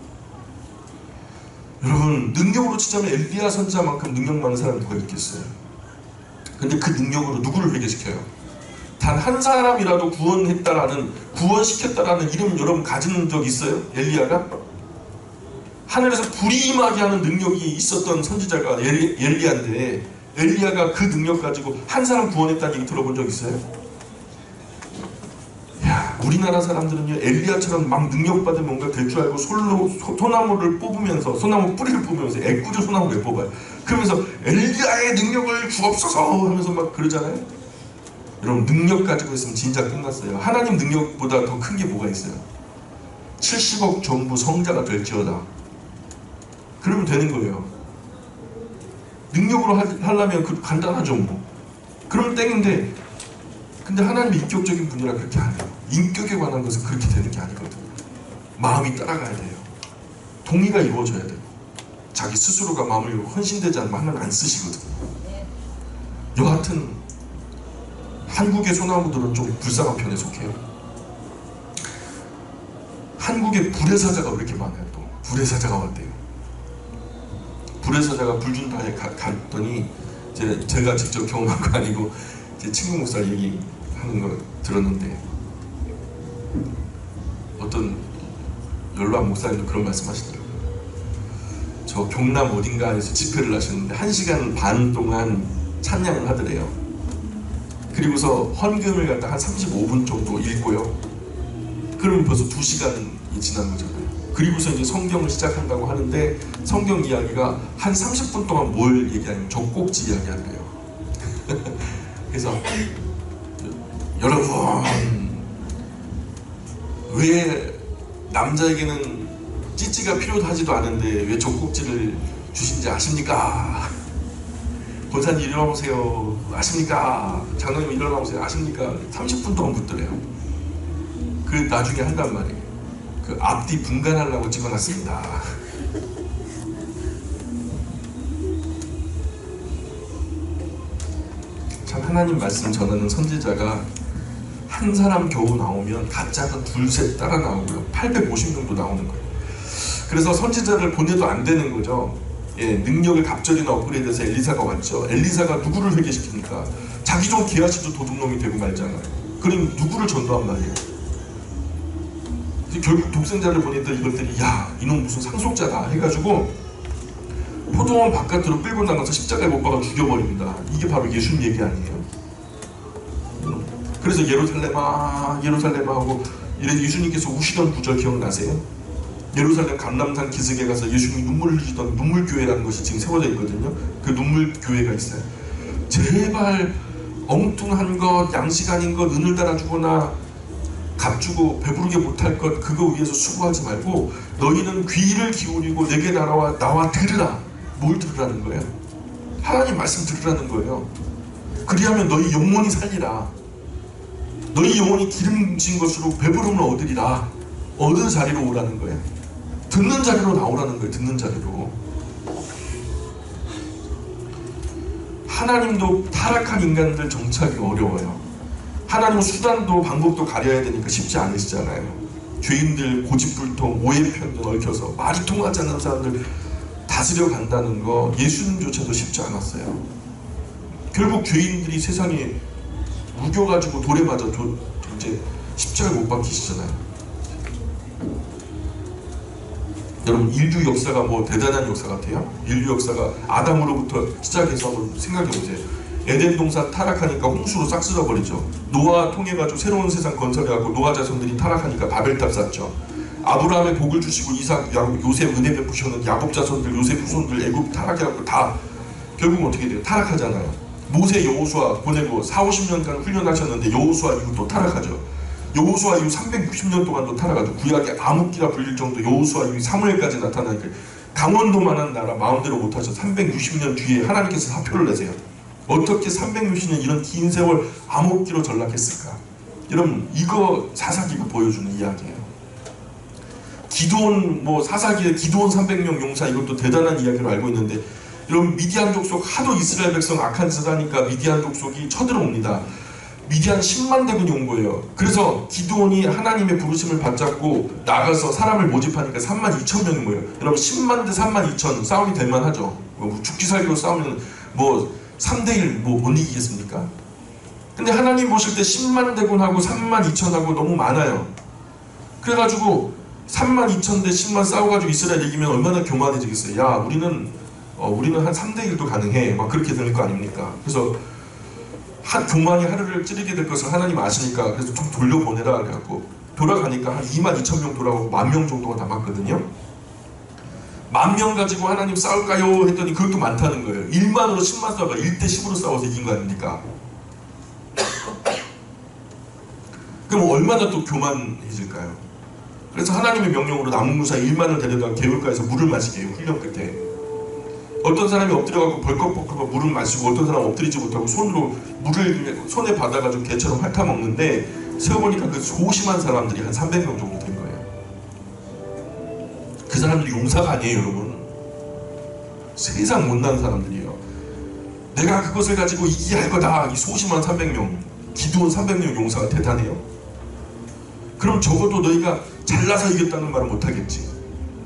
여러분 능력으로 치자면 엘리야 선지자만큼 능력 많은 사람 누가 있겠어요? 근데 그 능력으로 누구를 회개시켜요? 단 한 사람이라도 구원시켰다라는 이름 여러분 가진 적 있어요? 엘리야가? 하늘에서 불이 임하게 하는 능력이 있었던 선지자가 엘리야인데 엘리야가 그 능력 가지고 한 사람 구원했다는 얘기 들어본 적 있어요? 야, 우리나라 사람들은요 엘리야처럼 막 능력받으면 뭔가 될 줄 알고 소나무를 뽑으면서 소나무 뿌리를 뽑으면서 애꿎은 소나무 왜 뽑아요? 그러면서 엘리야의 능력을 주옵소서 하면서 막 그러잖아요. 여러분 능력 가지고 있으면 진짜 끝났어요. 하나님 능력보다 더 큰 게 뭐가 있어요? 70억 전부 성자가 될지어다. 그러면 되는 거예요. 능력으로 하려면 간단하죠 뭐. 그럼 땡인데, 근데 하나님이 인격적인 분이라 그렇게 안 해요. 인격에 관한 것은 그렇게 되는 게 아니거든요. 마음이 따라가야 돼요. 동의가 이루어져야 돼요. 자기 스스로가 마음을 헌신되지 않으면 하나님 안 쓰시거든요. 여하튼 한국의 소나무들은 좀 불쌍한 편에 속해요. 한국에 불의 사자가 왜 이렇게 많아요? 또 불의 사자가 왔대요. 불의 사자가 불준다에 갔더니 제가 직접 경험한 거 아니고 제 친구 목사 얘기하는 거 들었는데, 어떤 연로한 목사님도 그런 말씀 하시더라고요. 저 경남 어딘가에서 집회를 하셨는데 1시간 반 동안 찬양을 하더래요. 그리고서 헌금을 갖다 한 35분 정도 읽고요. 그러면 벌써 2시간이 지난 거잖아요. 그리고서 이제 성경을 시작한다고 하는데, 성경 이야기가 한 30분 동안 뭘 얘기하냐면 젖꼭지 이야기 하더래요. 그래서 여러분, 왜 남자에게는 찌찌가 필요하지도 않은데 왜 젖꼭지를 주신지 아십니까? 권사님 일어나보세요. 아십니까? 장로님 일어나보세요. 아십니까? 30분 동안 묻더래요. 그 나중에 한단 말이에요. 그 앞뒤 분간하려고 찍어놨습니다. 참 하나님 말씀 전하는 선지자가 한 사람 겨우 나오면 가짜가 둘셋 따라 나오고요. 850명도 나오는 거예요. 그래서 선지자를 보내도 안 되는 거죠. 예, 능력을 갑절이나 업그레이드해서 엘리사가 왔죠. 엘리사가 누구를 회개시킵니까? 자기 좀 게하시도 도둑놈이 되고 말잖아요. 그럼 누구를 전도한 말이에요? 결국 독생자를 보냈더니 이것들이 야, 이놈 무슨 상속자다 해가지고 포도원 바깥으로 끌고 나가서 십자가에 못 박아 죽여버립니다. 이게 바로 예수님 얘기 아니에요? 그래서 예루살렘아 예루살렘아 하고 예수님께서 우시던 구절 기억나세요? 예루살렘 감람산 기슭에 가서 예수님이 눈물을 흘리던 눈물교회라는 것이 지금 세워져 있거든요. 그 눈물교회가 있어요. 제발 엉뚱한 것, 양식 아닌 것, 은을 달아주거나 값주고 배부르게 못할 것, 그거 위해서 수고하지 말고 너희는 귀를 기울이고 내게 나와 들으라. 뭘 들으라는 거예요? 하나님 말씀 들으라는 거예요. 그리하면 너희 영혼이 살리라. 너희 영혼이 기름진 것으로 배부름을 얻으리라. 얻은 자리로 오라는 거예요. 듣는 자리로 나오라는 거예요. 듣는 자리로. 하나님도 타락한 인간들 정착이 어려워요. 하나님은 수단도 방법도 가려야 되니까 쉽지 않으시잖아요. 죄인들 고집불통 오해편에 얽혀서 말이 통하지 않는 사람들 다스려 간다는 거 예수님조차도 쉽지 않았어요. 결국 죄인들이 세상에 우겨가지고 돌에 맞아 이제 십자가에 못 박히시잖아요. 여러분, 인류 역사가 뭐 대단한 역사 같아요? 인류 역사가 아담으로부터 시작해서 한번 생각해보세요. 에덴 동산 타락하니까 홍수로 싹 쓸어버리죠. 노아 통해가지고 새로운 세상 건설해갖고 노아 자손들이 타락하니까 바벨탑 쌓죠. 아브라함의 복을 주시고 이삭, 요셉 은혜 베푸시는 야곱 자손들, 요셉 후손들 애굽 타락해갖고 다 결국은 어떻게 돼요? 타락하잖아요. 모세 여호수아 보내고 40-50년간 훈련하셨는데 여호수아 이후 또 타락하죠. 여호수아 이후 360년 동안도 타락하죠. 구약의 암흑기라 불릴 정도 여호수아 이후 사무엘까지 나타나니까 강원도만한 나라 마음대로 못하셔. 360년 뒤에 하나님께서 사표를 내세요. 어떻게 360년 이런 긴 세월 암흑기로 전락했을까? 여러분, 이거 사사기가 보여주는 이야기예요. 기드온 사사기에 기드온 300명 용사, 이것도 대단한 이야기로 알고 있는데, 여러분, 미디안 족속 하도 이스라엘 백성 악한 짓을 하니까 미디안 족속이 쳐들어옵니다. 미디안 10만 대군이 온 거예요. 그래서 기드온이 하나님의 부르심을 받잡고 나가서 사람을 모집하니까 32,000명인 거예요. 여러분, 10만 대 32,000 싸움이 될 만하죠. 죽기 살기로 싸우면 3대1 못 이기겠습니까? 근데 하나님 보실 때 10만 대군하고 32,000하고 너무 많아요. 그래가지고 32,000대 10만 싸워가지고 이스라엘 이기면 얼마나 교만해지겠어요. 야, 우리는 한 3대1도 가능해. 막 그렇게 될 거 아닙니까? 그래서 교만이 하루를 찌르게 될 것을 하나님 아시니까 그래서 좀 돌려보내라 그래갖고 돌아가니까 한 22,000명 돌아오고 10,000명 정도가 남았거든요. 10,000명 가지고 하나님 싸울까요? 했더니 그것도 많다는 거예요. 1만으로 10만 싸워가 1대 10으로 싸워서 이긴 거 아닙니까? 그럼 얼마나 또 교만해질까요? 그래서 하나님의 명령으로 남은 무사 1만을 데려다가 개울가에서 물을 마시게 해요. 훈련 끝에. 어떤 사람이 엎드려가고 벌컥벌컥 물을 마시고 어떤 사람은 엎드리지 못하고 손으로 물을 손에 받아가지고 개처럼 핥아먹는데 세어보니까 그 소심한 사람들이 한 300명 정도 된 거예요. 그 사람들이 용사가 아니에요, 여러분. 세상 못난 사람들이에요. 내가 그것을 가지고 이기게 할 거다. 이 소심한 300명, 기도원 300명 용사가 대단해요? 그럼 적어도 너희가 잘나서 이겼다는 말은 못하겠지.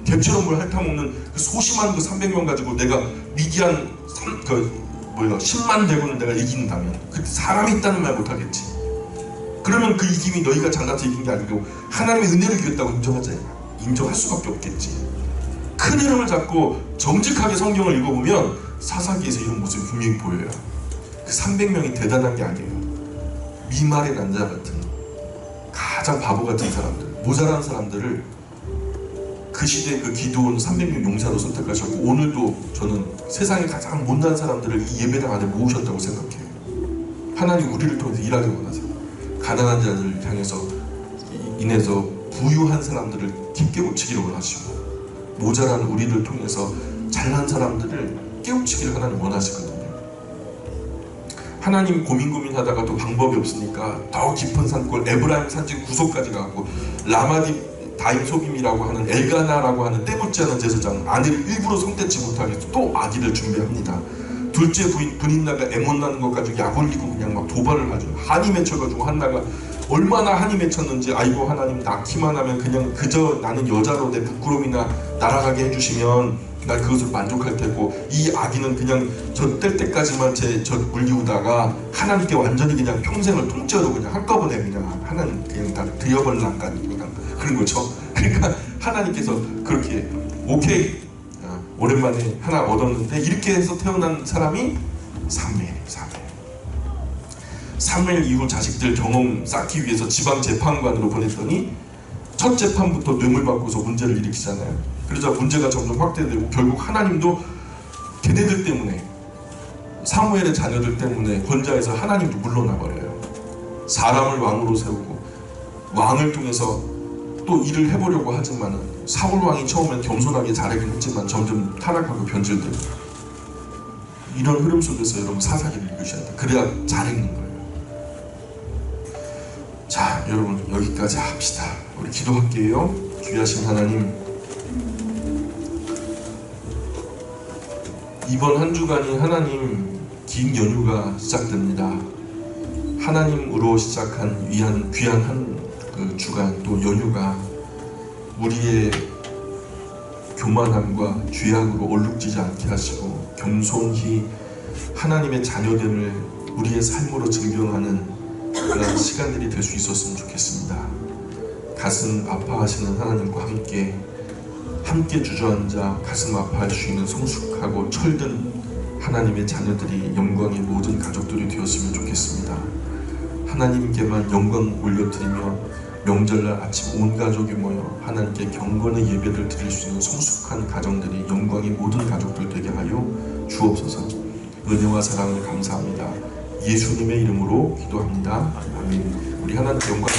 개처럼 물 핥아먹는 그 소심한 그 300명 가지고 내가 미디안 10만 대군을 내가 이긴다면 그 사람이 있다는 말 못하겠지. 그러면 그 이김이 너희가 잘나서 이긴 게 아니고 하나님의 은혜를 이겼다고 인정할 수밖에 없겠지. 큰 흐름을 잡고 정직하게 성경을 읽어보면 사사기에서 이런 모습이 분명히 보여요. 그 300명이 대단한 게 아니에요. 미말의 난자 같은 가장 바보 같은 사람들, 모자란 사람들을 그 시대의 그 기도원 300명 용사로 선택하셨고, 오늘도 저는 세상에 가장 못난 사람들을 이 예배당 안에 모으셨다고 생각해요. 하나님 우리를 통해서 일하기 원하세요. 가난한 자들을 향해서 인해서 부유한 사람들을 깨우치기를 원하시고, 모자란 우리를 통해서 잘난 사람들을 깨우치기를 하나님 원하시거든요. 하나님 고민하다가 또 방법이 없으니까 더 깊은 산골 에브라임 산지 구석까지 가고 라마다임 소빔이라고 하는 엘가나라고 하는 때묻지 않은 제사장 아내를 일부러 성대치 못하게 해서 또 아기를 준비합니다. 둘째 분인 나가 애못 나는 것 가지고 약 올리고 그냥 막 도발을 하죠. 한이 맺혀가지고 한나가 얼마나 한이 맺혔는지, 아이고 하나님 낳기만 하면 그냥 그저 나는 여자로 내 부끄러움이나 날아가게 해주시면 난 그것을 만족할 테고, 이 아기는 그냥 젖 뗄 때까지만 제 젖 물리우다가 하나님께 완전히 그냥 평생을 통째로 그냥 한꺼번에 그냥 하나님 그냥 다 드려버릴란가 그런 거죠. 그러니까 하나님께서 그렇게 오케이, 오랜만에 하나 얻었는데 이렇게 해서 태어난 사람이 사무엘 이후 자식들 경험 쌓기 위해서 지방 재판관으로 보냈더니 첫 재판부터 뇌물 받고서 문제를 일으키잖아요. 그러자 문제가 점점 확대되고 결국 하나님도 걔네들 때문에, 사무엘의 자녀들 때문에 권좌에서 하나님도 물러나 버려요. 사람을 왕으로 세우고 왕을 통해서 또 일을 해보려고 하지만 사울 왕이 처음엔 겸손하게 잘하긴 했지만 점점 타락하고 변질되고, 이런 흐름 속에서 여러분 사사기를 읽으셔야 돼요. 그래야 잘 읽는 거예요. 자, 여러분 여기까지 합시다. 우리 기도할게요. 귀하신 하나님, 이번 한 주간이 하나님 긴 연휴가 시작됩니다. 하나님으로 시작한 귀한 한 그 주간, 또 연휴가 우리의 교만함과 죄악으로 얼룩지지 않게 하시고 겸손히 하나님의 자녀됨을 우리의 삶으로 증명하는 그런 시간들이 될 수 있었으면 좋겠습니다. 가슴 아파하시는 하나님과 함께 주저앉아 가슴 아파할 수 있는 성숙하고 철든 하나님의 자녀들이, 영광의 모든 가족들이 되었으면 좋겠습니다. 하나님께만 영광 올려드리며 명절날 아침 온 가족이 모여 하나님께 경건의 예배를 드릴 수 있는 성숙한 가정들이, 영광의 모든 가족들 되게 하여 주옵소서. 은혜와 사랑을 감사합니다. 예수님의 이름으로 기도합니다. 아멘. 우리 하나님께 영광을